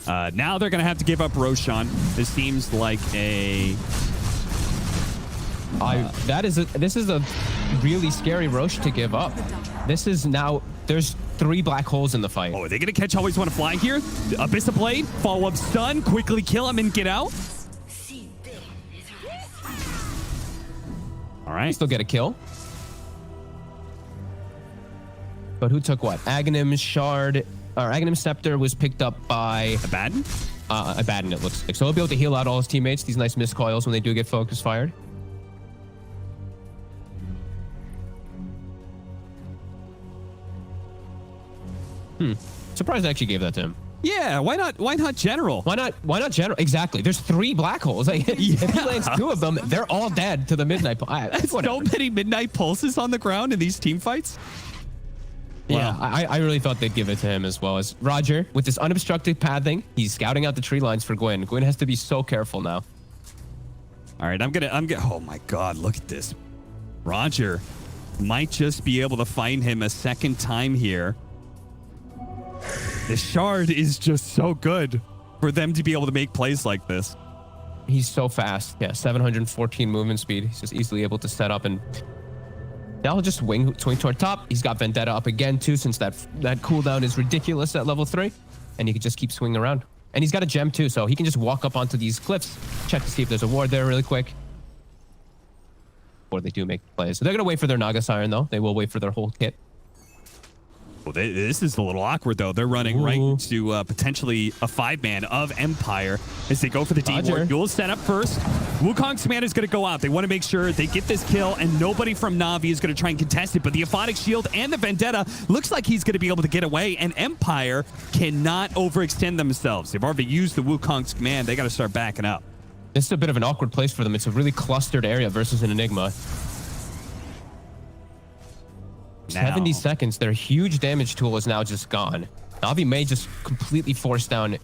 now they're going to have to give up Roshan. This seems like a... this is a really scary Rosh to give up. This is now, there's 3 black holes in the fight. Oh, are they going to catch Always Want to Fly here? Abyss of Blade, follow-up stun, quickly kill him and get out. All right. Still get a kill. But who took what? Aghanim Shard, or Aghanim Scepter was picked up by Abaddon? Abaddon, it looks like. So he'll be able to heal out all his teammates, these nice missed coils when they do get focus fired. Surprised I actually gave that to him. Yeah, why not General? Why not General? Exactly. There's 3 black holes. Like, if he lands 2 of them, they're all dead to the Midnight. So many Midnight Pulses on the ground in these team fights. Yeah, I really thought they'd give it to him as well. As Roger, with this unobstructed pathing, he's scouting out the tree lines for Gwyn. Gwyn has to be so careful now. All right, I'm gonna. Oh my God, look at this. Roger might just be able to find him a second time here. The Shard is just so good for them to be able to make plays like this. He's so fast. Yeah, 714 movement speed. He's just easily able to set up, and now he'll just swing toward top. He's got Vendetta up again too, since that cooldown is ridiculous at level 3, and he can just keep swinging around. And he's got a gem too, so he can just walk up onto these cliffs, check to see if there's a ward there really quick. Or they do make plays. So they're gonna wait for their Naga Siren though. They will wait for their whole kit. Well, this is a little awkward, though. They're running right to potentially a 5-man of Empire as they go for the D-Ward. You'll set up first. Wukong's command is going to go out. They want to make sure they get this kill, and nobody from Navi is going to try and contest it. But the Aphotic Shield and the Vendetta looks like he's going to be able to get away, and Empire cannot overextend themselves. They've already used the Wukong's command. They got to start backing up. This is a bit of an awkward place for them. It's a really clustered area versus an Enigma. 70 seconds. Their huge damage tool is now just gone. Navi may just completely force the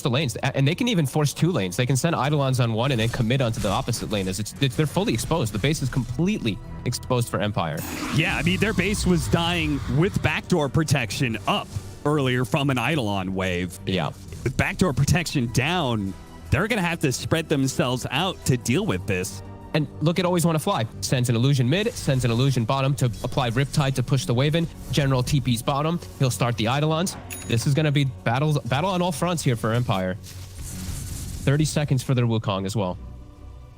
lanes, and they can even force 2 lanes. They can send Eidolons on one and then commit onto the opposite lane, as they're fully exposed. The base is completely exposed for Empire. Yeah, I mean, their base was dying with backdoor protection up earlier from an Eidolon wave. Yeah. With backdoor protection down, they're going to have to spread themselves out to deal with this. And look at Always Want to Fly. Sends an illusion mid, sends an illusion bottom to apply Riptide to push the wave in. General TP's bottom. He'll start the Eidolons. This is going to be battle on all fronts here for Empire. 30 seconds for their Wukong as well.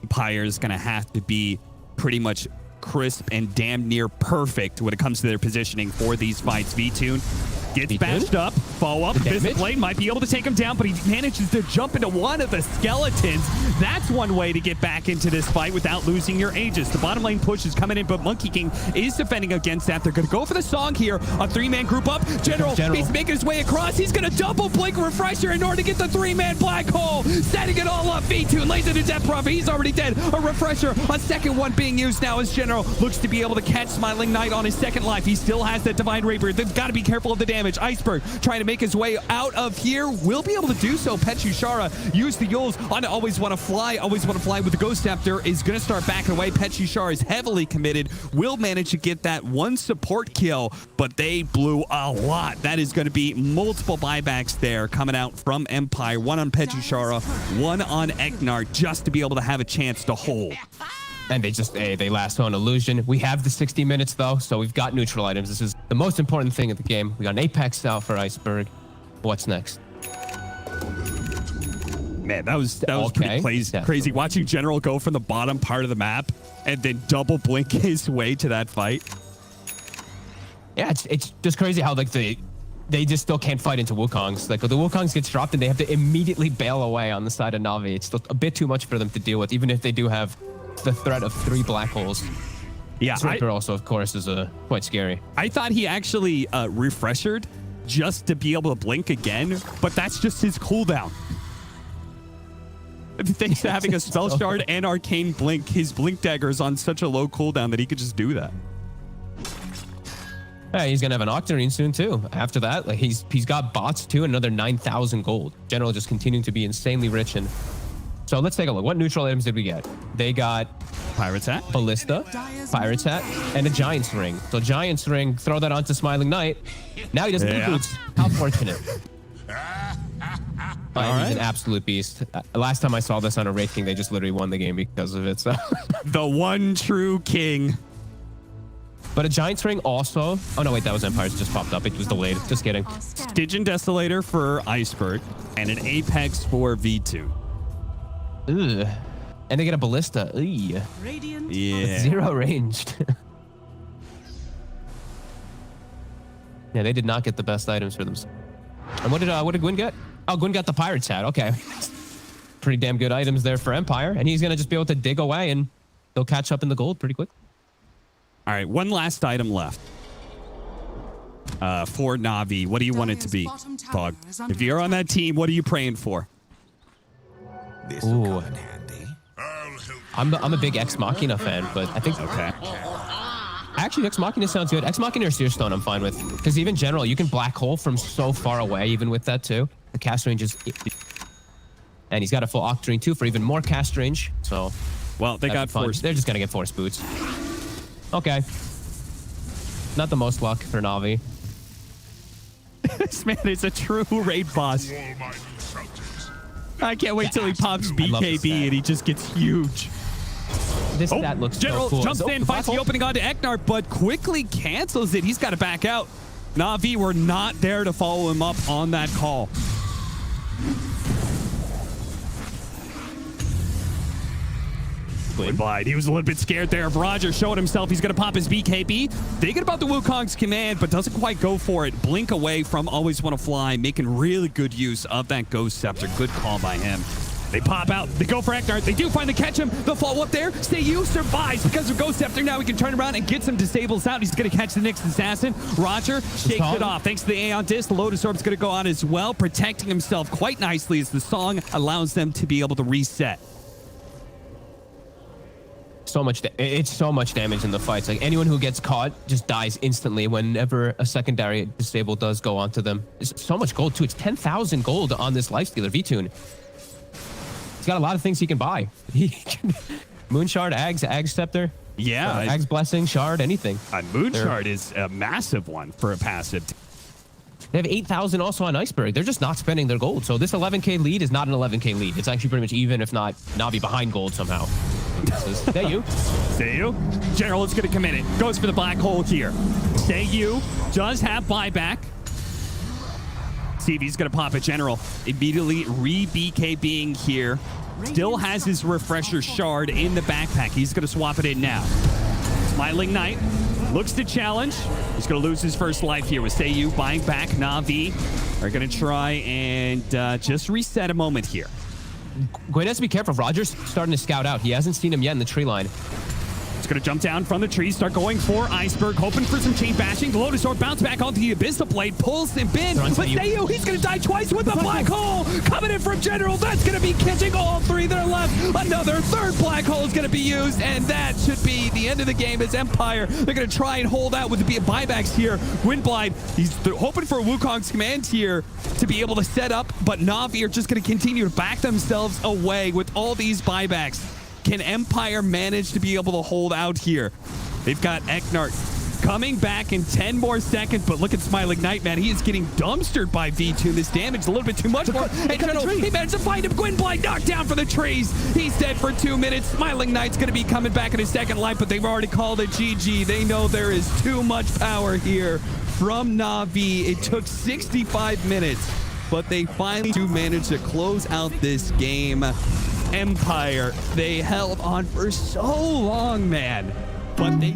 Empire is going to have to be pretty much crisp and damn near perfect when it comes to their positioning for these fights. V-Tune gets bashed up. Follow up. Abyss Blade might be able to take him down, but he manages to jump into one of the skeletons. That's one way to get back into this fight without losing your Aegis. The bottom lane push is coming in, but Monkey King is defending against that. They're going to go for the song here. A 3-man group up. General, he's making his way across. He's going to double blink refresher in order to get the 3-man black hole. Setting it all up. V2 lays it to death prophet. He's already dead. A refresher. A second one being used now as General looks to be able to catch Smiling Knight on his second life. He still has that Divine Rapier. They've got to be careful of the damage. Iceberg trying to make his way out of here. Will be able to do so. Petchushara used the Yules on Always Want to Fly. Always Want to Fly with the Ghost Scepter is going to start backing away. Petchushara is heavily committed. Will manage to get that one support kill, but they blew a lot. That is going to be multiple buybacks there coming out from Empire. One on Petchushara, one on Eknar, just to be able to have a chance to hold. And they last on illusion. We have the 60 minutes though, so we've got neutral items. This is the most important thing of the game. We got an Apex out for Iceberg. What's next? Man, that was pretty crazy. Watching General go from the bottom part of the map and then double blink his way to that fight. Yeah, it's just crazy how like they just still can't fight into Wukongs. Like the Wukongs gets dropped and they have to immediately bail away on the side of Navi. It's still a bit too much for them to deal with, even if they do have the threat of 3 black holes. Yeah, Striker also, of course, is quite scary. I thought he actually refreshered just to be able to blink again, but that's just his cooldown. Thanks to having a spell shard and arcane blink, his blink dagger is on such a low cooldown that he could just do that. Yeah, he's gonna have an Octarine soon too. After that, like he's got bots too, and another 9,000 gold. General just continuing to be insanely rich. And so let's take a look. What neutral items did we get? They got Pirate's Hat, Ballista, Pirate's Hat, and a Giant's Ring. So Giant's Ring, throw that onto Smiling Knight. Now he doesn't need boots. How fortunate. He's an absolute beast. Last time I saw this on a Wraith King, they just literally won the game because of it. So the one true king. But a Giant's Ring also... Oh, no, wait, that was Empires. It just popped up. It was delayed. Just kidding. Stygian Desolator for Iceberg and an Apex for V2. Ugh. And they get a Ballista. Ugh. Radiant Yeah. 0 ranged. Yeah, they did not get the best items for themselves. And what did Gwyn get? Oh, Gwyn got the Pirate's Hat. Okay. Pretty damn good items there for Empire. And he's going to just be able to dig away and they'll catch up in the gold pretty quick. All right, one last item left. For Navi, what do you want it to be, Dog? If you're on that team, what are you praying for? Ooh. I'm a big Ex Machina fan, but I think... Okay. Actually, Ex Machina sounds good. Ex Machina or Seer Stone I'm fine with. Because even general, you can black hole from so far away, even with that too. The cast range is... And he's got a full Octarine too for even more cast range, so... Well, they got force. They're just going to get force boots. Okay. Not the most luck for Navi. This man is a true raid boss. I can't wait till he pops BKB and he just gets huge. This stat looks General so cool. jumps in, finds the opening onto Eknar, but quickly cancels it. He's got to back out. Navi were not there to follow him up on that call. Blind. He was a little bit scared there of Roger showing himself. He's going to pop his BKB. Thinking about the Wukong's command, but doesn't quite go for it. Blink away from Always Want to Fly, making really good use of that Ghost Scepter. Good call by him. They pop out. They go for Eknar. They do finally catch him. They'll follow up there. Seiyu survives because of Ghost Scepter. Now he can turn around and get some disables out. He's going to catch the next assassin. Roger shakes it off. Thanks to the Aeon Disc, the Lotus Orb's going to go on as well, protecting himself quite nicely as the song allows them to be able to reset. It's so much damage in the fights. Like anyone who gets caught just dies instantly whenever a secondary disable does go onto them. It's so much gold too. It's 10,000 gold on this Lifestealer V-Tune. He's got a lot of things he can buy. Moon Shard, Ag Scepter. Yeah. Ag's Blessing, Shard, anything. Moon Shard is a massive one for a passive. They have 8,000 also on Iceberg. They're just not spending their gold. So this 11k lead is not an 11k lead. It's actually pretty much even, if not Navi behind gold somehow. Seiyu. General is going to commit it. Goes for the black hole here. Seiyu does have buyback. See if he's going to pop a General. Immediately re-BKBing here. Still has his refresher shard in the backpack. He's going to swap it in now. Smiling Knight looks to challenge. He's going to lose his first life here with Seiyu buying back. Navi are going to try and just reset a moment here. Gwyn has to be careful. Roger's starting to scout out. He hasn't seen him yet in the tree line. He's going to jump down from the tree, start going for Iceberg, hoping for some chain bashing. The Lotus Orb bounce back onto the Abyssal Blade, pulls him in. But Seiyu, he's going to die twice with a black hole. Coming in from General, that's going to be catching all three that are left. Another third black hole is going to be used, and that should be the end of the game as Empire. They're going to try and hold out with the buybacks here. Gwynblind, he's hoping for Wukong's command here to be able to set up, but Navi are just going to continue to back themselves away with all these buybacks. Can Empire manage to be able to hold out here? They've got Eknar coming back in 10 more seconds, but look at Smiling Knight, man. He is getting dumpstered by V2. This damage is a little bit too much for him. And General, he managed to find him. Gwynblind knocked down for the trees. He's dead for 2 minutes. Smiling Knight's going to be coming back in his second life, but they've already called it GG. They know there is too much power here from Navi. It took 65 minutes, but they finally do manage to close out this game. Empire, they held on for so long, man, but they...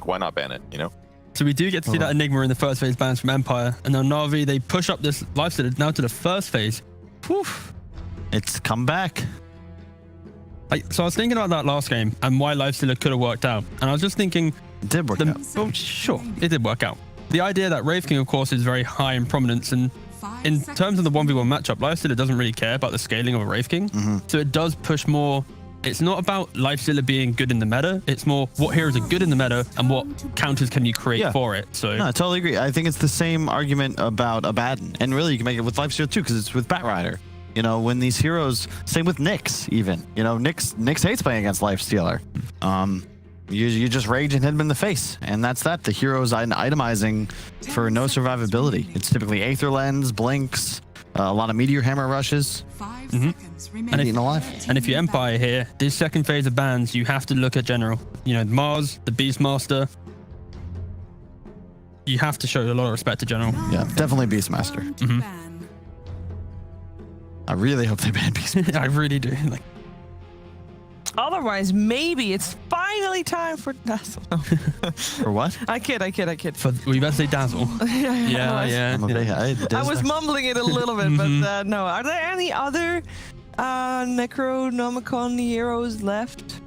like, why not ban it? You know. So we do get to see that Enigma in the first phase bans from Empire, and now Navi, they push up this lifesteal now to the first phase. Whew. It's come back. So I was thinking about that last game and why lifestealer could have worked out, and I was just thinking, It did work out. well, sure, it did work out. The idea that Wraith King, of course, is very high in prominence, and in terms of the 1v1 matchup, lifestealer doesn't really care about the scaling of a Wraith King, so it does push more. It's not about lifestealer being good in the meta. It's more what heroes are good in the meta and what counters can you create for it. So No, I totally agree. I think it's the same argument about Abaddon. And really, you can make it with lifesteal too, because it's with Batrider. You know, when these heroes, same with Nyx even. You know, Nyx hates playing against lifestealer. You just rage and hit him in the face. And that's that. The hero's itemizing for no survivability. It's typically Aether Lens, Blinks, a lot of Meteor Hammer rushes. 5 seconds And remaining. Eaten alive. And if you're Empire here, this second phase of bans, you have to look at general. You know, Mars, the Beastmaster. You have to show a lot of respect to general. Yeah, definitely Beastmaster. I really hope they ban Beastmaster. I really do. Like, Otherwise, maybe it's finally time for Dazzle. No. For what? I kid. we better say Dazzle. Yeah. I was mumbling it a little bit, but no. Are there any other Necronomicon heroes left?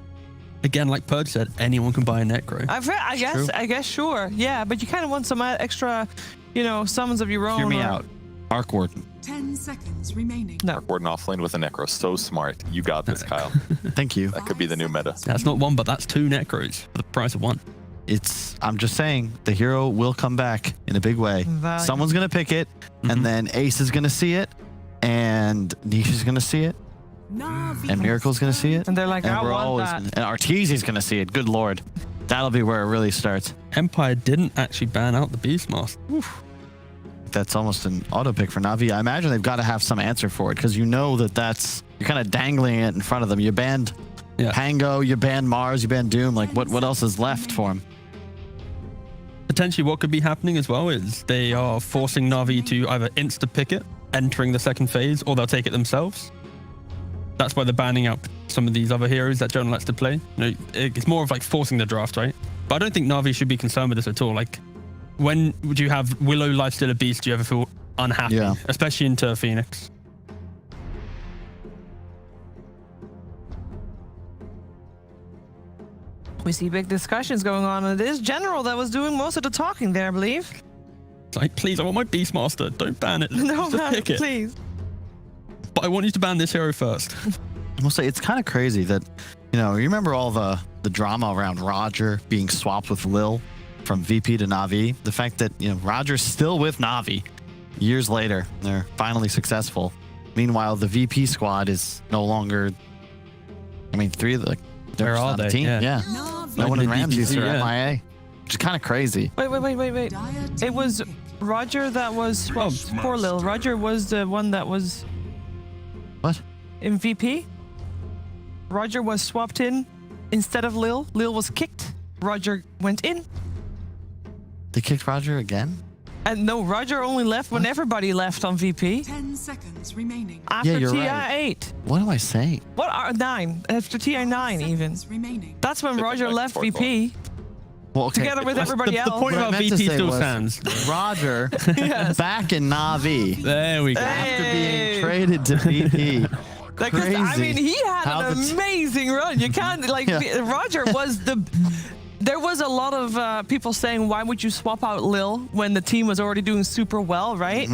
Again, like Purge said, anyone can buy a Necro. I guess, sure. Yeah, but you kind of want some extra, summons of your own. Hear me out. Arc Warden. 10 seconds remaining. No. Warden offlane with a Necro. So smart. You got this, Kyle. Thank you. That could be the new meta. That's not one, but that's 2 Necros for the price of 1. I'm just saying, the hero will come back in a big way. Value. Someone's going to pick it, and then Ace is going to see it, and Niche is going to see it, and Miracle's going to see it. And they're like, and I we're want always that. And Arteezy's going to see it. Good lord. That'll be where it really starts. Empire didn't actually ban out the Beastmaster. Oof. That's almost an auto pick for Navi. I imagine they've got to have some answer for it, because you know that's you're kind of dangling it in front of them. You banned Pango, you banned Mars, you banned Doom. Like, what else is left for him? Potentially what could be happening as well is they are forcing Navi to either insta-pick it, entering the second phase, or they'll take it themselves. That's why they're banning out some of these other heroes that Jonah likes to play. It's more of like forcing the draft, right? But I don't think Navi should be concerned with this at all. Like, when would you have Willow Lifestealer Beast, do you ever feel unhappy? Yeah. Especially into Phoenix. We see big discussions going on, and it is General that was doing most of the talking there, I believe. It's like, please, I want my Beastmaster. Don't ban it. No, Just man, pick it. please. But I want you to ban this hero first. I will say it's kind of crazy that, you remember all the drama around Roger being swapped with Lil from VP to Navi. The fact that, Roger's still with Navi years later. They're finally successful. Meanwhile, the VP squad is no longer, 3 of the, Where are they? team. Yeah. No one in the Ramses DPC, are yeah. MIA, which is kind of crazy. Wait. It was Roger that was swapped. Poor Lil. Roger was the one that was What? in VP. Roger was swapped in instead of Lil. Lil was kicked. Roger went in. They kicked Roger again? And no, Roger only left when everybody left on VP. 10 seconds remaining. After you're TI right. 8. What am I saying? What are 9? After TI 9 even. Seconds remaining. That's when Roger like left fourth VP Well, okay. together with everybody the else. point What I about meant to VP say still was stands. Roger Yes. back in Navi There we go. after Hey. being traded to VP. Because, Crazy. he had How an the amazing run. You can't, Roger was there was a lot of people saying, why would you swap out Lil when the team was already doing super well, right?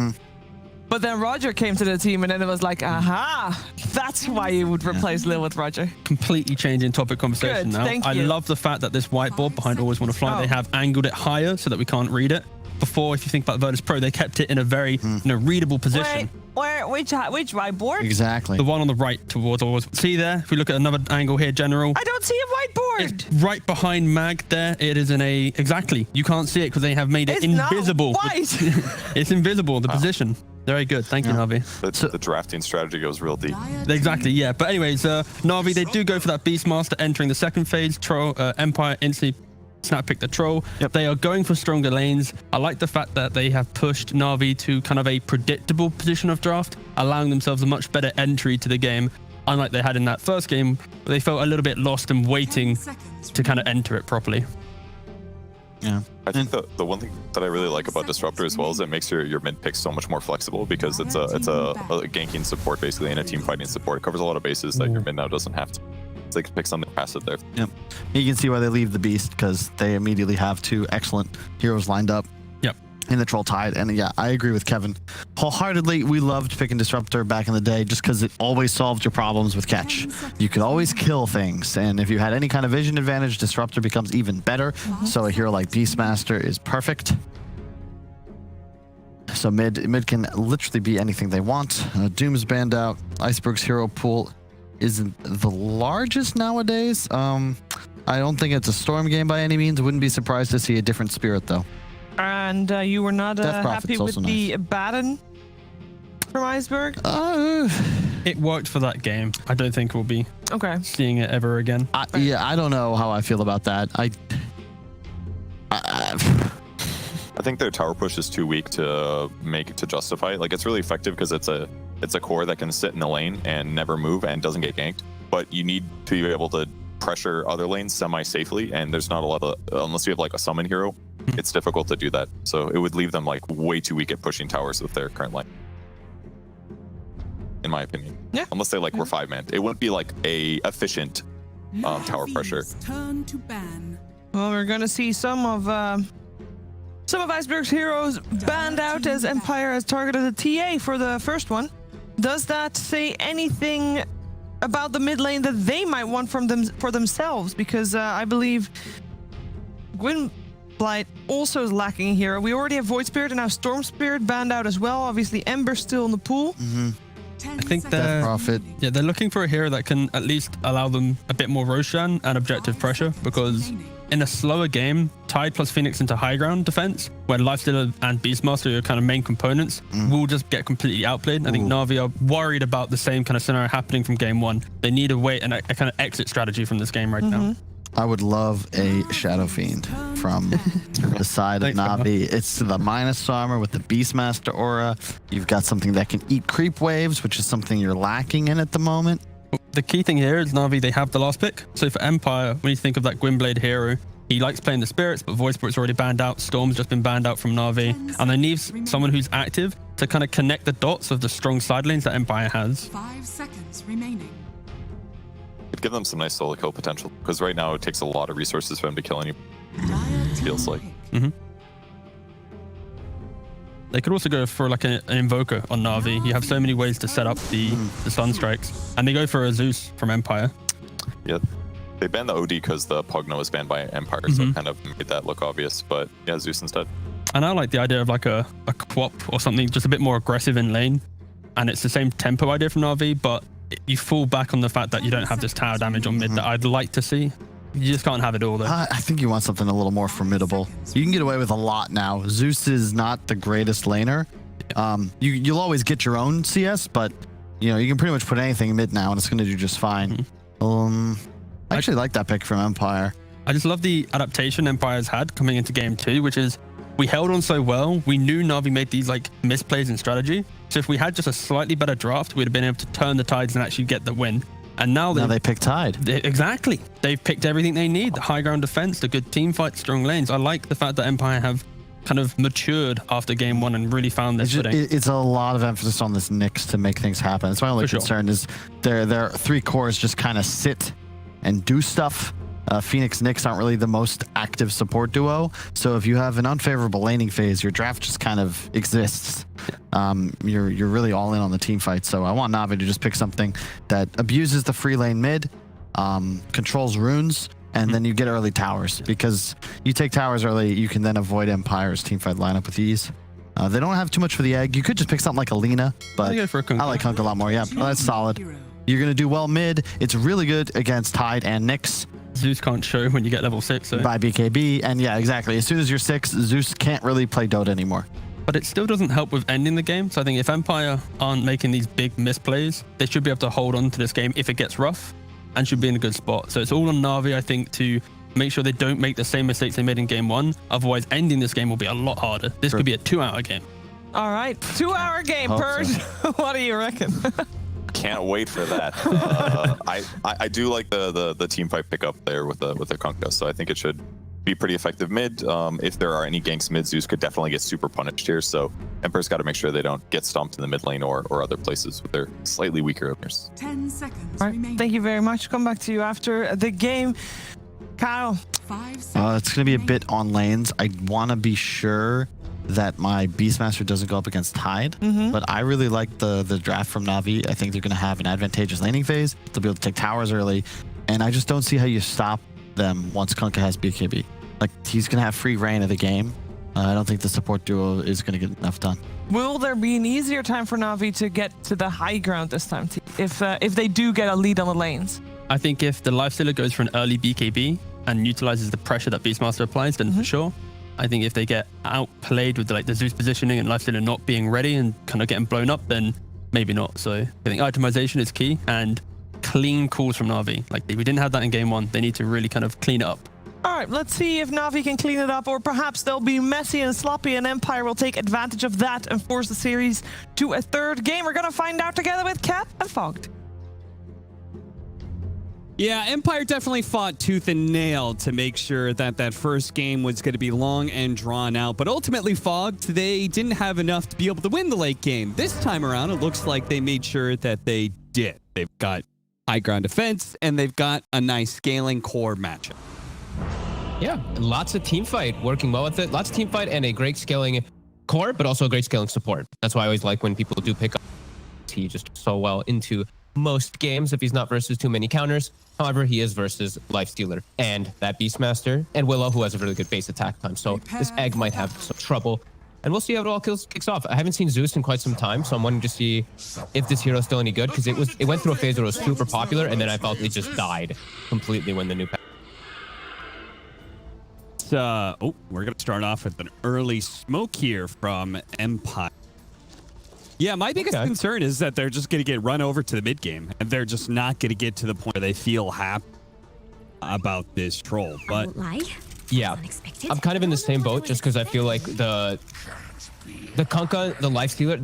But then Roger came to the team, and then it was like, aha, that's why you would replace Lil with Roger. Completely changing topic conversation Good, now. thank I you. love the fact that this whiteboard behind Always Want to Fly, Oh. they have angled it higher so that we can't read it. Before, if you think about Virtus Pro, they kept it in a very readable position. Which whiteboard? Exactly. The one on the right towards Always. See there? If we look at another angle here, General. I don't see a whiteboard. It's right behind Mag there. It is in a... Exactly. You can't see it because they have made it It's not invisible. white. It's invisible, the position. Very good. Thank you, Navi. The drafting strategy goes real deep. Exactly, yeah. But anyways, Navi, they do go for that Beastmaster entering the second phase. Troll, Empire instantly snap pick the Troll. Yep. They are going for stronger lanes. I like the fact that they have pushed Navi to kind of a predictable position of draft, allowing themselves a much better entry to the game, unlike they had in that first game, where they felt a little bit lost and waiting to kind of enter it properly. Yeah. I think the one thing that I really like about Disruptor as well is it makes your mid pick so much more flexible because it's a ganking support basically and a team fighting support. It covers a lot of bases that your mid now doesn't have to. So they can pick something passive there. Yep. You can see why they leave the Beast because they immediately have 2 excellent heroes lined up. Yep. In the Troll Tide. And yeah, I agree with Kevin wholeheartedly. We loved picking Disruptor back in the day just because it always solved your problems with catch. You could always kill things. And if you had any kind of vision advantage, Disruptor becomes even better. So a hero like Beastmaster is perfect. So mid can literally be anything they want. Doom's banned out. Iceberg's hero pool isn't the largest nowadays. I don't think it's a Storm game by any means. Wouldn't be surprised to see a different Spirit though. And you were not Death Prophet's happy with also the Baton from Iceberg? It worked for that game. I don't think we'll be Okay. seeing it ever again. Yeah, I don't know how I feel about that. I think their tower push is too weak to justify it. Like it's really effective because it's a core that can sit in the lane and never move and doesn't get ganked. But you need to be able to pressure other lanes semi-safely, and there's not a lot of unless you have like a summon hero, it's difficult to do that. So it would leave them like way too weak at pushing towers with their current line, in my opinion. Yeah. Unless they like were 5-man, it wouldn't be like a efficient tower pressure. Turn to ban. Well, we're gonna see some of Iceberg's heroes banned out as Empire has targeted a TA for the first one. Does that say anything about the mid lane that they might want for themselves? Because I believe Gwynblight also is lacking a hero. We already have Void Spirit and now Storm Spirit banned out as well. Obviously, Ember's still in the pool. I think Death they're Prophet. they're looking for a hero that can at least allow them a bit more Roshan and objective pressure, because in a slower game, Tide plus Phoenix into high ground defense, where Lifestealer and Beastmaster are your kind of main components, will just get completely outplayed. I think Navi are worried about the same kind of scenario happening from game 1. They need a way and a kind of exit strategy from this game right now. I would love a Shadow Fiend from the side of Navi. It's the minus armor with the Beastmaster aura. You've got something that can eat creep waves, which is something you're lacking in at the moment. The key thing here is Navi, they have the last pick. So for Empire, when you think of that Gwynblade hero, he likes playing the Spirits, but Void Spirit's already banned out. Storm's just been banned out from Navi. And they need someone who's active to kind of connect the dots of the strong side lanes that Empire has. 5 seconds remaining. It'd give them some nice solo kill potential, because right now it takes a lot of resources for them to kill any. Feels like. They could also go for like an Invoker on Navi. You have so many ways to set up the Sun Strikes. And they go for a Zeus from Empire. Yeah. They banned the OD because the Pugna was banned by Empire, so it kind of made that look obvious. But yeah, Zeus instead. And I like the idea of like a Quap or something just a bit more aggressive in lane. And it's the same tempo idea from Navi, but you fall back on the fact that you don't have this tower damage on mid that I'd like to see. You just can't have it all though. I think you want something a little more formidable. You can get away with a lot now. Zeus is not the greatest laner. You'll always get your own CS, but you know you can pretty much put anything mid now and it's going to do just fine. I actually like that pick from Empire. I just love the adaptation Empire's had coming into game 2, which is we held on so well. We knew Navi made these like misplays in strategy. So if we had just a slightly better draft, we'd have been able to turn the tides and actually get the win. And now they pick Tide. Exactly. They've picked everything they need. The high ground defense, the good team fight, strong lanes. I like the fact that Empire have kind of matured after game 1 and really found their footing. It's a lot of emphasis on this Nyx to make things happen. It's my only concern is their 3 cores just kind of sit and do stuff. Phoenix Nyx aren't really the most active support duo. So if you have an unfavorable laning phase, your draft just kind of exists. You're really all in on the team fight. So I want Navi to just pick something that abuses the free lane mid, controls runes, and then you get early towers. Because you take towers early, you can then avoid Empire's team fight lineup with ease. They don't have too much for the egg. You could just pick something like Alina, but I like Hunk a lot more. Yeah, that's solid. You're going to do well mid. It's really good against Tide and Nyx. Zeus can't show when you get level 6. So. By BKB, and yeah, exactly. As soon as you're 6, Zeus can't really play Dota anymore. But it still doesn't help with ending the game. So I think if Empire aren't making these big misplays, they should be able to hold on to this game if it gets rough and should be in a good spot. So it's all on Navi, I think, to make sure they don't make the same mistakes they made in game 1. Otherwise, ending this game will be a lot harder. This could be a 2-hour game. All right, 2-hour game, Purge. So. What do you reckon? Can't wait for that. I do like the team fight pickup there with the Kunkka, so I think it should be pretty effective mid. If there are any ganks mid, Zeus could definitely get super punished here. So Empire's got to make sure they don't get stomped in the mid lane or other places with their slightly weaker openers. 10 seconds All right, remaining. thank you very much. Come back to you after the game. Kyle. 5 seconds. It's going to be a bit on lanes. I want to be sure that my Beastmaster doesn't go up against Tide, but I really like the draft from Navi. I think they're going to have an advantageous laning phase. They'll be able to take towers early, and I just don't see how you stop them once Kunkka has BKB. Like, he's going to have free reign of the game. I don't think the support duo is going to get enough done. Will there be an easier time for Navi to get to the high ground this time, if they do get a lead on the lanes? I think if the Lifestealer goes for an early BKB and utilizes the pressure that Beastmaster applies, then for sure. I think if they get outplayed with the Zeus positioning and Lifestealer not being ready and kind of getting blown up, then maybe not. So I think itemization is key and clean calls from Navi. Like, we didn't have that in game 1. They need to really kind of clean it up. All right, let's see if Navi can clean it up, or perhaps they'll be messy and sloppy and Empire will take advantage of that and force the series to a third game. We're going to find out together with Cap and Fogged. Yeah, Empire definitely fought tooth and nail to make sure that that first game was going to be long and drawn out. But ultimately, Fogged, they didn't have enough to be able to win the late game. This time around, it looks like they made sure that they did. They've got high ground defense, and they've got a nice scaling core matchup. Yeah, lots of team fight, working well with it. Lots of team fight and a great scaling core, but also a great scaling support. That's why I always like when people do pick up. He just so well into most games if he's not versus too many counters. However, he is versus Lifestealer and that Beastmaster and Willow, who has a really good base attack time. So this egg might have some trouble. And we'll see how it all kicks off. I haven't seen Zeus in quite some time, so I'm wanting to see if this hero is still any good, because it went through a phase where it was super popular, and then I felt it just died completely when the new patch. We're going to start off with an early smoke here from Empire. Yeah, my biggest concern is that they're just going to get run over to the mid game, and they're just not going to get to the point where they feel happy about this troll. But yeah, I'm kind of in the same boat, just because I feel like the Kunkka, the Lifestealer,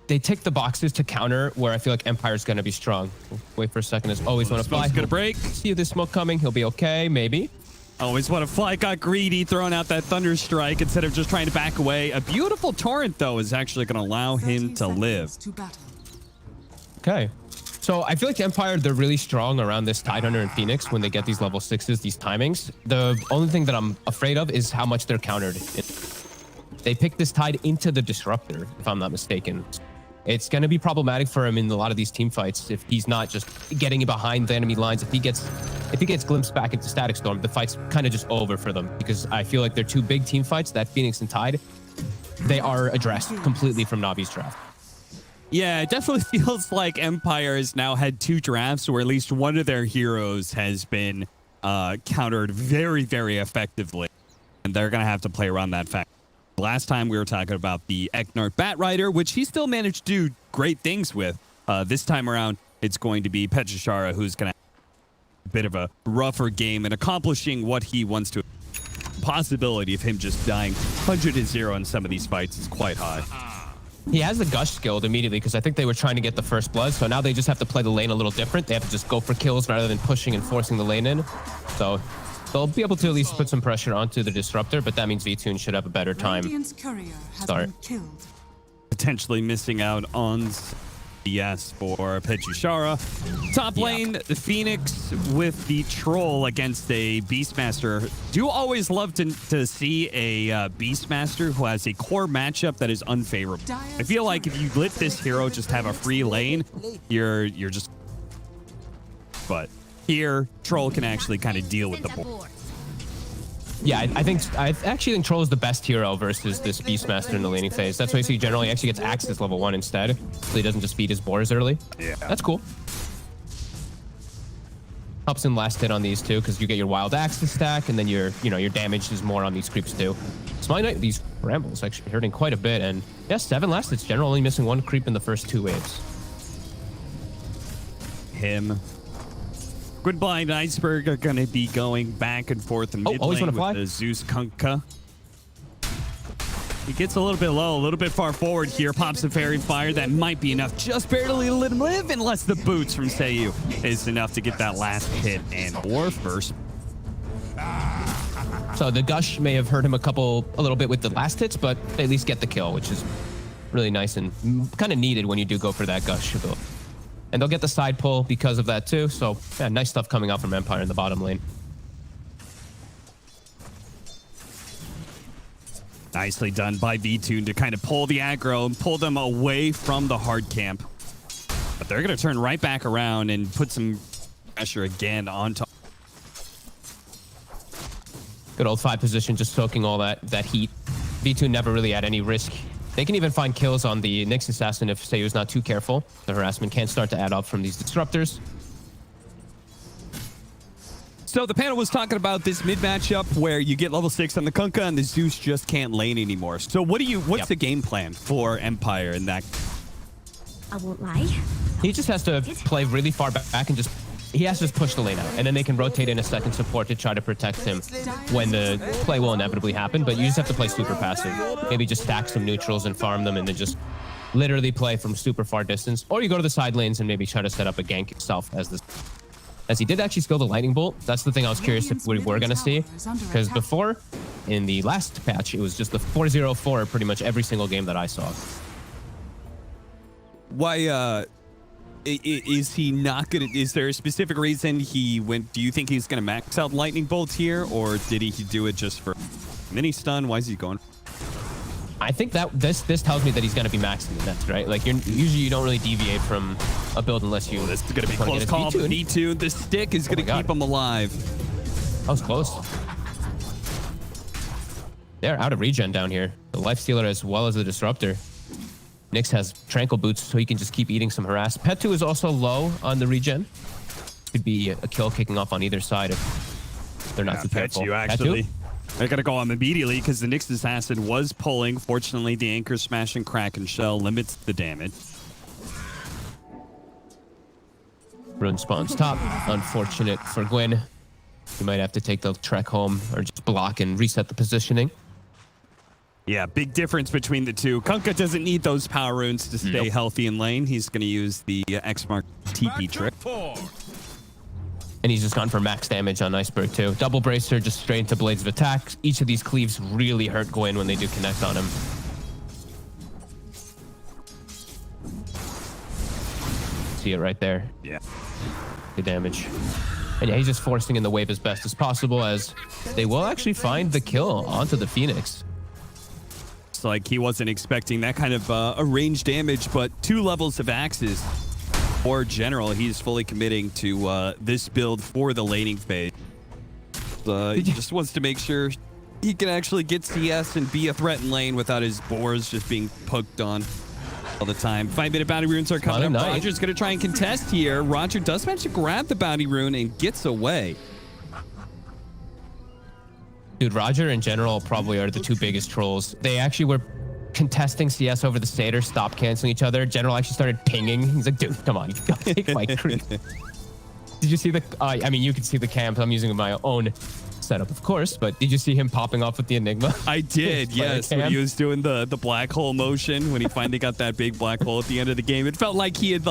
they tick the boxes to counter where I feel like Empire's going to be strong. Wait for a second. As always want to fly. Going to break. See this smoke coming. He'll be okay, maybe. Always want to fly. Got greedy, throwing out that Thunder Strike instead of just trying to back away. A beautiful Torrent, though, is actually going to allow him to live. Okay. So I feel like Empire, they're really strong around this Tidehunter and Phoenix when they get these level 6s, these timings. The only thing that I'm afraid of is how much they're countered. They pick this Tide into the Disruptor, if I'm not mistaken. It's going to be problematic for him in a lot of these team fights if he's not just getting behind the enemy lines. If he gets glimpsed back into Static Storm, the fight's kind of just over for them, because I feel like they're two big team fights, that Phoenix and Tide. They are addressed completely from Navi's draft. Yeah, it definitely feels like Empire has now had 2 drafts where at least one of their heroes has been countered very, very effectively. And they're going to have to play around that fact. Last time we were talking about the Eknart Batrider, which he still managed to do great things with. This time around, it's going to be Petrashara, who's going to have a bit of a rougher game and accomplishing what he wants to. Possibility of him just dying 100-0 in some of these fights is quite high. He has the Gush skilled immediately, because I think they were trying to get the first blood, so now they just have to play the lane a little different. They have to just go for kills rather than pushing and forcing the lane in. So they'll be able to at least put some pressure onto the Disruptor, but that means V-Tune should have a better time. Start. Potentially missing out on CS for Petrashara. Top lane, the Phoenix with the Troll against a Beastmaster. Do always love to see a Beastmaster who has a core matchup that is unfavorable. I feel like if you let this hero just have a free lane, you're just... But here, Troll can actually kind of deal with the board. Yeah, I actually think Troll is the best hero versus this Beastmaster in the laning phase. That's why you see generally he actually gets Axis level 1 instead, so he doesn't just feed his boars early. Yeah. That's cool. Helps him last hit on these too, because you get your wild Axis stack, and then your damage is more on these creeps too. Smiling Knight, these Brambles actually hurting quite a bit, and yeah, 7 last hits general, only missing 1 creep in the first 2 waves. Him. Goodbye and Iceberg are going to be going back and forth in mid lane with the Zeus Kunkka. He gets a little bit low, a little bit far forward here. Pops a Fairy Fire. That might be enough. Just barely let him live, unless the boots from Seiyu is enough to get that last hit and more first. So the Gush may have hurt him a little bit with the last hits, but they at least get the kill, which is really nice and kind of needed when you do go for that Gush build. And they'll get the side pull because of that too. So yeah, nice stuff coming out from Empire in the bottom lane. Nicely done by V-Tune to kind of pull the aggro and pull them away from the hard camp. But they're going to turn right back around and put some pressure again on top. Good old 5 position, just soaking all that heat. V2 never really had any risk. They can even find kills on the Nyx Assassin if Seiyu's not too careful. The harassment can start to add up from these disruptors. So the panel was talking about this mid matchup where you get level 6 on the Kunkka and the Zeus just can't lane anymore. So what's the game plan for Empire in that? I won't lie. He just has to play really far back and he has to just push the lane out, and then they can rotate in a second support to try to protect him when the play will inevitably happen. But you just have to play super passive. Maybe just stack some neutrals and farm them, and then just literally play from super far distance. Or you go to the side lanes and maybe try to set up a gank yourself as he did actually skill the lightning bolt. That's the thing I was curious if we were going to see, because before, in the last patch, it was just the 4-0-4 pretty much every single game that I saw. Why, is he not gonna? Is there a specific reason he went? Do you think he's gonna max out lightning bolts here, or did he do it just for mini stun? Why is he going? I think that this tells me that he's gonna be maxing the nets, right? Like usually you don't really deviate from a build unless you. This is gonna be close call. V2, the stick is gonna keep him alive. That was close. They're out of regen down here. The life stealer as well as the disruptor. Nyx has tranquil boots, so he can just keep eating some harass. Pet2 is also low on the regen. Could be a kill kicking off on either side if they're not too careful. Pet2 actually. They're going to go on immediately because the Nyx Assassin was pulling. Fortunately, the Anchor Smash and Crack and Shell limits the damage. Rune spawns top. Unfortunate for Gwyn. You might have to take the trek home or just block and reset the positioning. Yeah, big difference between the two. Kunkka doesn't need those power runes to stay healthy in lane. He's going to use the X-Mark TP trick. And he's just gone for max damage on Iceberg too. Double Bracer just straight into Blades of Attack. Each of these cleaves really hurt Gwyn when they do connect on him. See it right there. Yeah. Good damage. And yeah, he's just forcing in the wave as best as possible as they will actually find the kill onto the Phoenix. It's like he wasn't expecting that kind of a range damage, but 2 levels of axes. Or general, he's fully committing to this build for the laning phase. He just wants to make sure he can actually get CS and be a threat in lane without his boars just being poked on all the time. 5-minute bounty runes are coming up. Roger's going to try and contest here. Roger does manage to grab the bounty rune and gets away. Dude, Roger and General probably are the 2 biggest trolls. They actually were contesting CS over the Satyr, stop canceling each other. General actually started pinging. He's like, dude, come on, you gotta take my creep. Did you see the, I mean, you can see the camp. I'm using my own setup, of course, but did you see him popping off with the Enigma? I did, yes. When he was doing the black hole motion, when he finally got that big black hole at the end of the game, it felt like he'd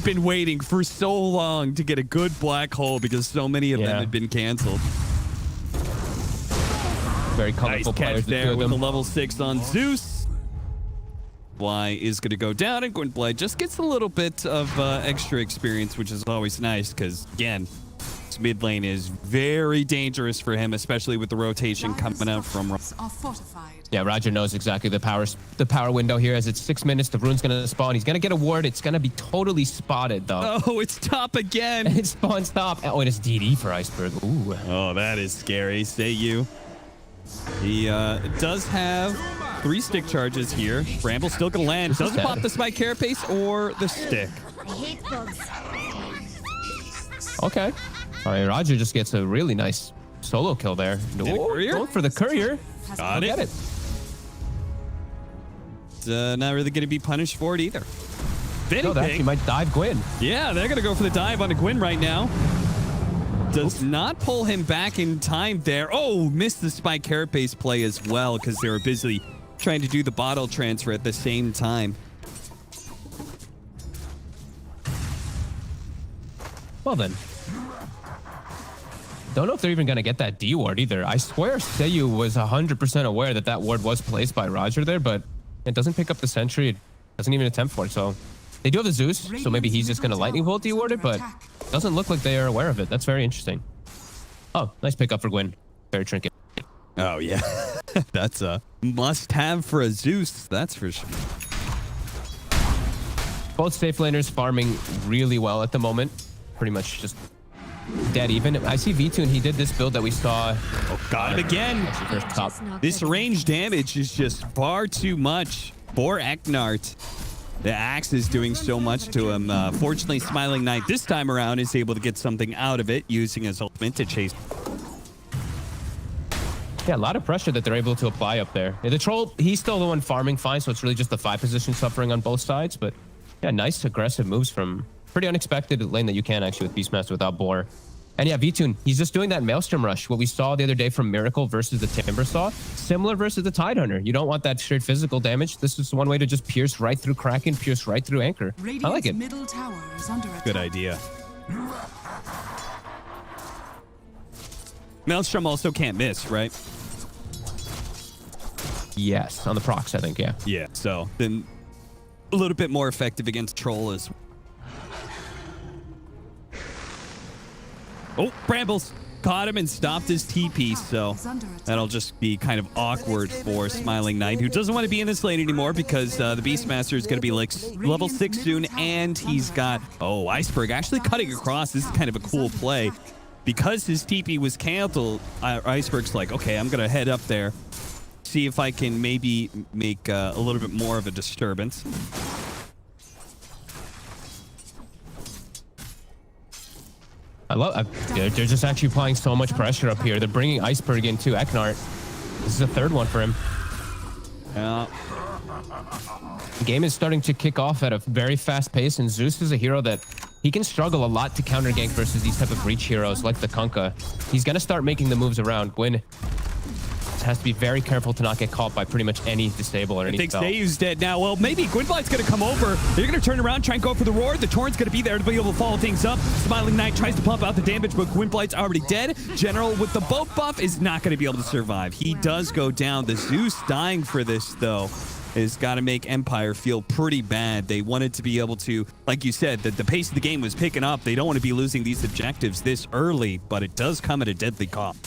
been waiting for so long to get a good black hole because so many of them had been canceled. Very colorful nice catch players there with the level 6 on Zeus. Fly is going to go down, and Gwynblade just gets a little bit of extra experience, which is always nice because, again, this mid lane is very dangerous for him, especially with the rotation coming out from. Yeah, Roger knows exactly the power window here. As it's 6 minutes, the rune's going to spawn. He's going to get a ward. It's going to be totally spotted, though. Oh, it's top again. It spawns top. Oh, and it's DD for Iceberg. Ooh. Oh, that is scary. Say you. He does have 3 stick charges here. Bramble still gonna land. Doesn't pop the spike carapace or the stick. I hate bugs. Okay. All right, Roger just gets a really nice solo kill there. Going for the courier. Got it. Get it. Not really gonna be punished for it either. No, that actually might dive Gwyn. Yeah, they're gonna go for the dive onto Gwyn right now. Does not pull him back in time there. Oh, missed the spike carapace play as well because they were busy trying to do the bottle transfer at the same time. Well then. Don't know if they're even going to get that D ward either. I swear Seiyu was 100% aware that that ward was placed by Roger there, but it doesn't pick up the sentry. It doesn't even attempt for it. So they do have the Zeus, so maybe he's just going to lightning bolt D ward it, but it doesn't look like they are aware of it. That's very interesting. Oh, nice pickup for Gwyn. Very trinket. Oh, yeah. That's a must-have for a Zeus, that's for sure. Both safe laners farming really well at the moment. Pretty much just dead even. I see V2 and he did this build that we saw. Oh, got him again. First top. This range damage is just far too much for Eknart. The axe is doing so much to him. Fortunately, Smiling Knight this time around is able to get something out of it using his ultimate to chase. Yeah, a lot of pressure that they're able to apply up there. Yeah, the troll, he's still the one farming fine, so it's really just the 5 position suffering on both sides. But yeah, nice aggressive moves from pretty unexpected lane that you can actually with Beastmaster without Boar. And yeah, V-Tune, he's just doing that Maelstrom rush. What we saw the other day from Miracle versus the Timbersaw, similar versus the Tidehunter. You don't want that straight physical damage. This is one way to just pierce right through Kraken, pierce right through Anchor. I like it. Middle tower is under attack. Good idea. Maelstrom also can't miss, right? Yes, on the procs, I think, yeah. Yeah, so then a little bit more effective against Troll as oh, Brambles caught him and stopped his TP, so that'll just be kind of awkward for Smiling Knight, who doesn't want to be in this lane anymore because the Beastmaster is going to be like level 6 soon, and he's got, oh, Iceberg actually cutting across. This is kind of a cool play. Because his TP was canceled, Iceberg's like, okay, I'm going to head up there, see if I can maybe make a little bit more of a disturbance. I love they're just actually applying so much pressure up here. They're bringing Iceberg into Eknart. This is the third one for him. Yeah. The game is starting to kick off at a very fast pace, and Zeus is a hero that he can struggle a lot to counter gank versus these type of reach heroes like the Kunkka. He's going to start making the moves around. Gwyn has to be very careful to not get caught by pretty much any disable or any spell. I think Seiyu's dead now. Well, maybe Gwynblight's going to come over. They're going to turn around, try and go for the roar. The Torrent's going to be there to be able to follow things up. Smiling Knight tries to pump out the damage, but Gwynblight's already dead. General with the boat buff is not going to be able to survive. He does go down. The Zeus dying for this, though, has got to make Empire feel pretty bad. They wanted to be able to, like you said, that the pace of the game was picking up. They don't want to be losing these objectives this early, but it does come at a deadly cost.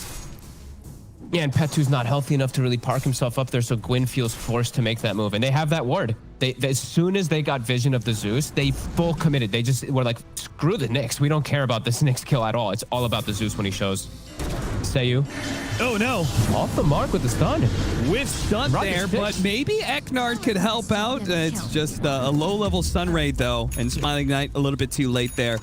Yeah, and Petu's not healthy enough to really park himself up there, so Gwyn feels forced to make that move. And they have that ward. They as soon as they got vision of the Zeus, they full committed. They just were like, screw the Nyx. We don't care about this Nyx kill at all. It's all about the Zeus when he shows. Seiyu. Oh, no. Off the mark with the stun. With stun there, but maybe Eknard could help out. It's just a low-level stun raid, though, and Smiling Knight a little bit too late there.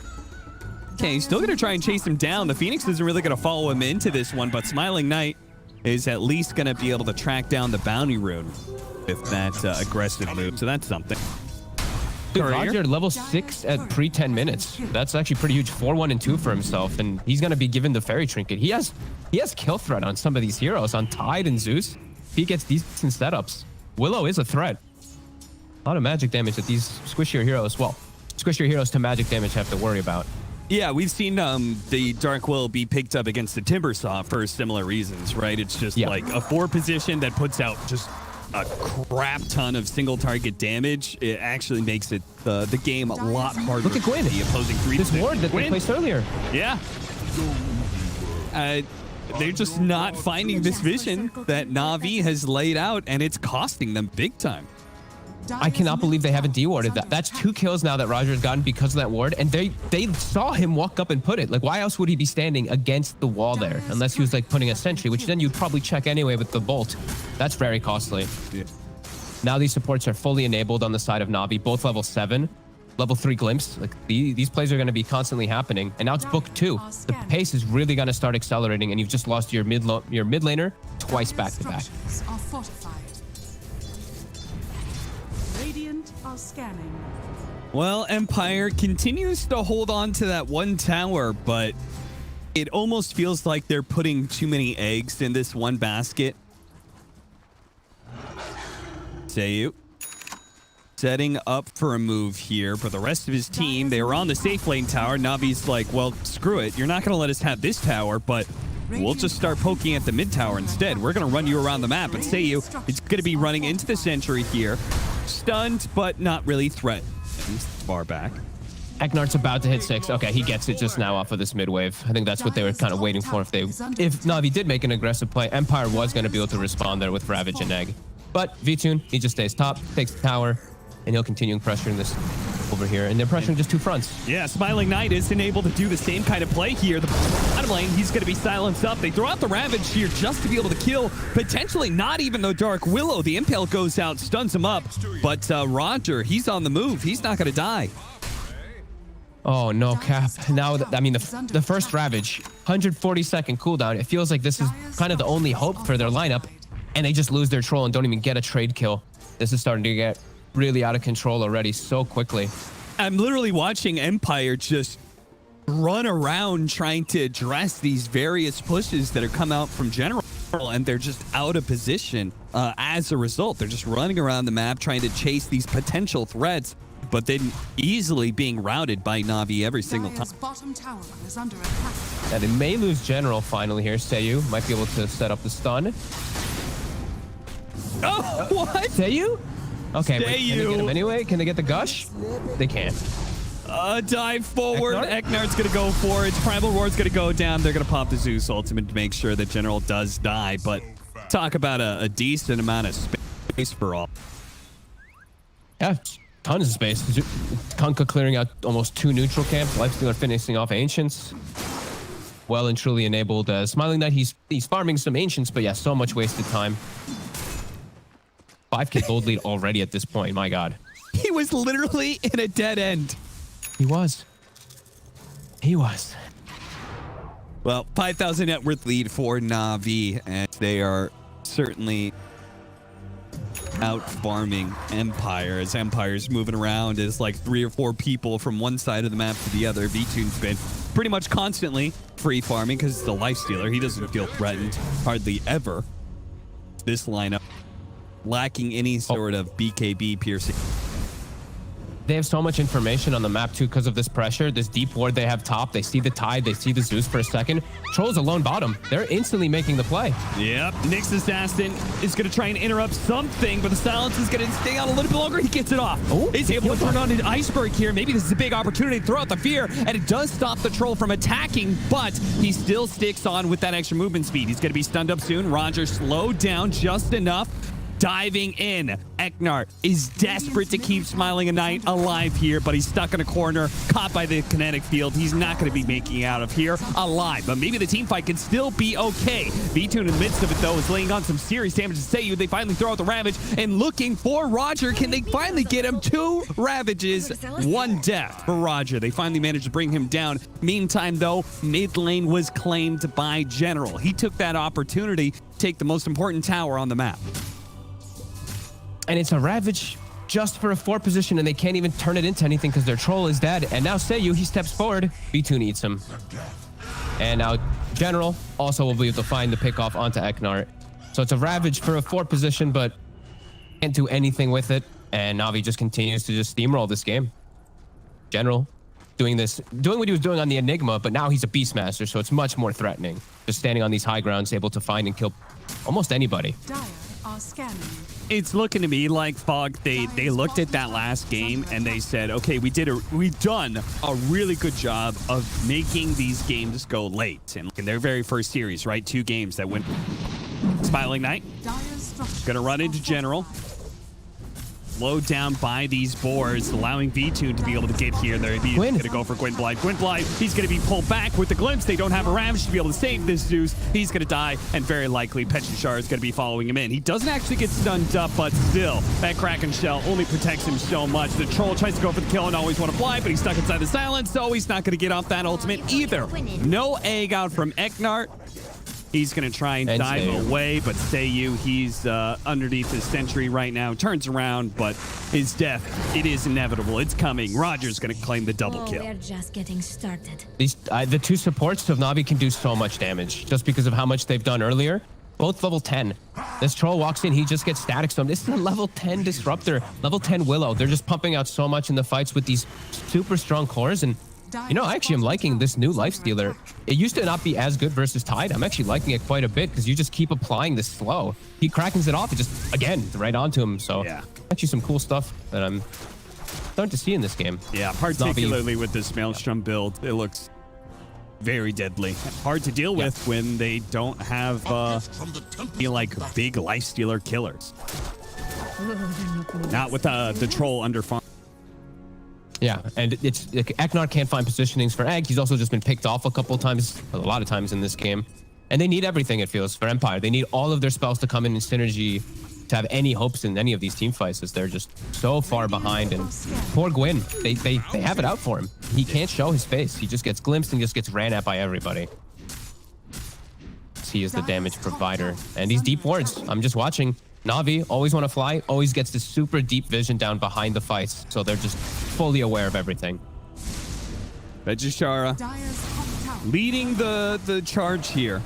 Okay, he's still going to try and chase him down. The Phoenix isn't really going to follow him into this one, but Smiling Knight is at least going to be able to track down the bounty rune with that aggressive move. So that's something. Dude, Roger level 6 at pre-10 minutes. That's actually pretty huge. 4-1 and 2 for himself, and he's going to be given the fairy trinket. He has kill threat on some of these heroes. On Tide and Zeus, he gets decent setups. Willow is a threat. A lot of magic damage that these squishier heroes, well, squishier heroes to magic damage have to worry about. Yeah, we've seen the Dark Will be picked up against the Timbersaw for similar reasons, right? It's just like a 4 position that puts out just a crap ton of single target damage. It actually makes it the game a lot harder. Look at Gwyn. The opposing 3. This ward that they placed earlier. Yeah. They're just not finding this vision that Navi has laid out, and it's costing them big time. I cannot believe they haven't de-warded that. That's 2 kills now that Roger's gotten because of that ward, and they saw him walk up and put it. Like, why else would he be standing against the wall there? Unless he was, like, putting a sentry, which then you'd probably check anyway with the bolt. That's very costly. Yeah. Now these supports are fully enabled on the side of Navi, both level 7. Level 3 Glimpse. Like, these plays are going to be constantly happening. And now it's book 2. The pace is really going to start accelerating, and you've just lost your mid laner twice back-to-back. Scanning. Well, Empire continues to hold on to that one tower, but it almost feels like they're putting too many eggs in this one basket. Seiyu. setting up for a move here, but the rest of his team, they were on the safe lane tower. Navi's like, well, screw it. You're not going to let us have this tower, but we'll just start poking at the mid tower instead. We're going to run you around the map, and Seiyu is going to be running into the sentry here. Stunned, but not really threatened. Far back. Eknart's about to hit 6. Okay, he gets it just now off of this mid wave. I think that's what they were kind of waiting for. If Navi did make an aggressive play, Empire was going to be able to respond there with Ravage and Egg. But Vtune, he just stays top, takes the tower, and he'll continue pressuring this over here. And they're pressuring just 2 fronts. Yeah, Smiling Knight isn't able to do the same kind of play here. The bottom lane, he's going to be silenced up. They throw out the Ravage here just to be able to kill. Potentially not even the Dark Willow. The Impale goes out, stuns him up. But Roger, he's on the move. He's not going to die. Oh, no, Cap. Now, I mean, the first Ravage, 140-second cooldown. It feels like this is kind of the only hope for their lineup. And they just lose their troll and don't even get a trade kill. This is starting to get really out of control already so quickly. I'm literally watching Empire just run around trying to address these various pushes that are come out from General, and they're just out of position as a result. They're just running around the map trying to chase these potential threats, but then easily being routed by Navi every single time. Bottom tower is under attack. And they may lose General finally here. Seiyu might be able to set up the stun. Oh, what? Seiyu? Okay, wait, can they get him anyway? Can they get the gush? They can't. Dive forward. Eknart's going to go for it. Primal Roar's going to go down. They're going to pop the Zeus ultimate to make sure that General does die. But talk about a decent amount of space for all. Yeah, tons of space. Kunkka clearing out almost 2 neutral camps. Lifestealer finishing off Ancients. Well and truly enabled. Smiling Knight, he's farming some Ancients, but yeah, so much wasted time. 5k gold lead already at this point. My God. He was literally in a dead end. He was. He was. Well, 5,000 net worth lead for Navi, and they are certainly out farming Empire, as Empire's moving around as like 3 or 4 people from one side of the map to the other. Vtune's been pretty much constantly free farming because it's the Lifestealer. He doesn't feel threatened hardly ever. This lineup lacking any sort of BKB piercing. They have so much information on the map too because of this pressure. This deep ward they have top. They see the Tide. They see the Zeus for a second. Trolls alone bottom. They're instantly making the play. Yep. Nyx Assassin is going to try and interrupt something, but the silence is going to stay out a little bit longer. He gets it off. Oh, he's able to turn on an Iceberg here. Maybe this is a big opportunity to throw out the fear, and it does stop the troll from attacking, but he still sticks on with that extra movement speed. He's going to be stunned up soon. Roger slowed down just enough. Diving in. Eknart is desperate to keep Smiling Knight alive here, but he's stuck in a corner, caught by the kinetic field. He's not going to be making out of here alive, but maybe the team fight can still be okay. Vtune in the midst of it, though, is laying on some serious damage to Seiyu. They finally throw out the Ravage and looking for Roger. Can they finally get him? 2 Ravages, 1 death for Roger. They finally managed to bring him down. Meantime, though, mid lane was claimed by General. He took that opportunity to take the most important tower on the map. And it's a Ravage just for a 4 position, and they can't even turn it into anything because their troll is dead. And now Seiyu, he steps forward. B2 eats him. And now General also will be able to find the pick off onto Eknart. So it's a Ravage for a 4 position, but can't do anything with it. And Navi just continues to just steamroll this game. General doing what he was doing on the Enigma, but now he's a Beastmaster, so it's much more threatening. Just standing on these high grounds, able to find and kill almost anybody. Dire are scanning. It's looking to me like Fog, they looked at that last game and they said, okay, we've done a really good job of making these games go late. And in their very first series, right? 2 games that went. Smiling Knight gonna run into General. Slowed down by these boards, allowing Vtune to be able to get here. They're going to go for Gwynblight. Gwynblight, he's going to be pulled back with the glimpse. They don't have a Ravage to be able to save this Zeus. He's going to die, and very likely Petrishar is going to be following him in. He doesn't actually get stunned up, but still, that Kraken Shell only protects him so much. The Troll tries to go for the kill and always want to fly, but he's stuck inside the silence, so he's not going to get off that ultimate either. No egg out from Eknart. He's going to try and dive Seiyu away, but Seiyu, he's underneath the sentry right now. Turns around, but his death, it is inevitable. It's coming. Roger's going to claim the double kill. We're just getting started. These the 2 supports of Navi can do so much damage just because of how much they've done earlier. both level 10. This troll walks in, he just gets static stone. This is a level 10 disruptor, level 10 Willow. They're just pumping out so much in the fights with these super strong cores. And you know, I actually am liking this new Lifestealer. It used to not be as good versus Tide. I'm actually liking it quite a bit because you just keep applying this slow. He Krakens it off, it just, again, right onto him. So yeah, actually some cool stuff that I'm starting to see in this game. Yeah, particularly with this Maelstrom build, it looks very deadly. Hard to deal with when they don't have like big Lifestealer killers. Not with the troll under farm. Yeah, and it's like, Eknar can't find positionings for Egg. He's also just been picked off a couple of times, a lot of times in this game. And they need everything, it feels, for Empire. They need all of their spells to come in synergy to have any hopes in any of these team fights, as they're just so far behind. And poor Gwyn, they have it out for him. He can't show his face. He just gets glimpsed and just gets ran at by everybody. He is the damage provider. And these deep wards, I'm just watching. Navi, always want to fly, always gets this super deep vision down behind the fights. So they're just fully aware of everything. Vegishara leading the charge here.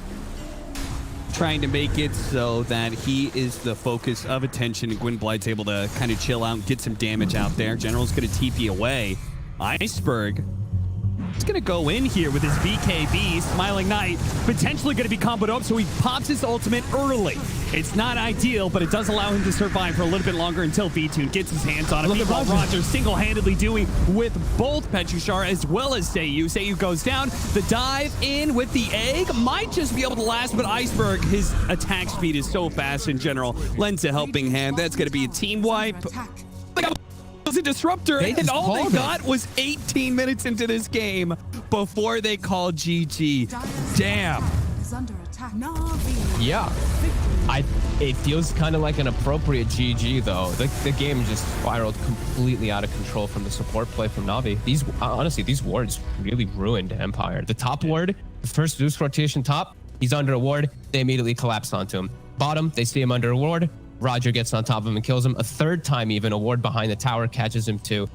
Trying to make it so that he is the focus of attention, and Gwyn Blythe's able to kind of chill out and get some damage out there. General's going to TP away. Iceberg is going to go in here with his BKB. Smiling Knight potentially going to be comboed up, so he pops his ultimate early. It's not ideal, but it does allow him to survive for a little bit longer until V-Tune gets his hands on him. Meanwhile, Roger single-handedly doing with both Petushar as well as Seiyu. Seiyu goes down. The dive in with the egg might just be able to last, but Iceberg, his attack speed is so fast in general, lends a helping hand. That's going to be a team wipe. Was a disruptor, and all they got was 18 minutes into this game before they called GG. Damn. Yeah. It feels kind of like an appropriate GG, though. The game just spiraled completely out of control from the support play from Navi. Honestly, these wards really ruined Empire. The top ward, the first Zeus rotation top, he's under a ward. They immediately collapsed onto him. Bottom, they see him under a ward. Roger gets on top of him and kills him. A third time, even a ward behind the tower catches him too.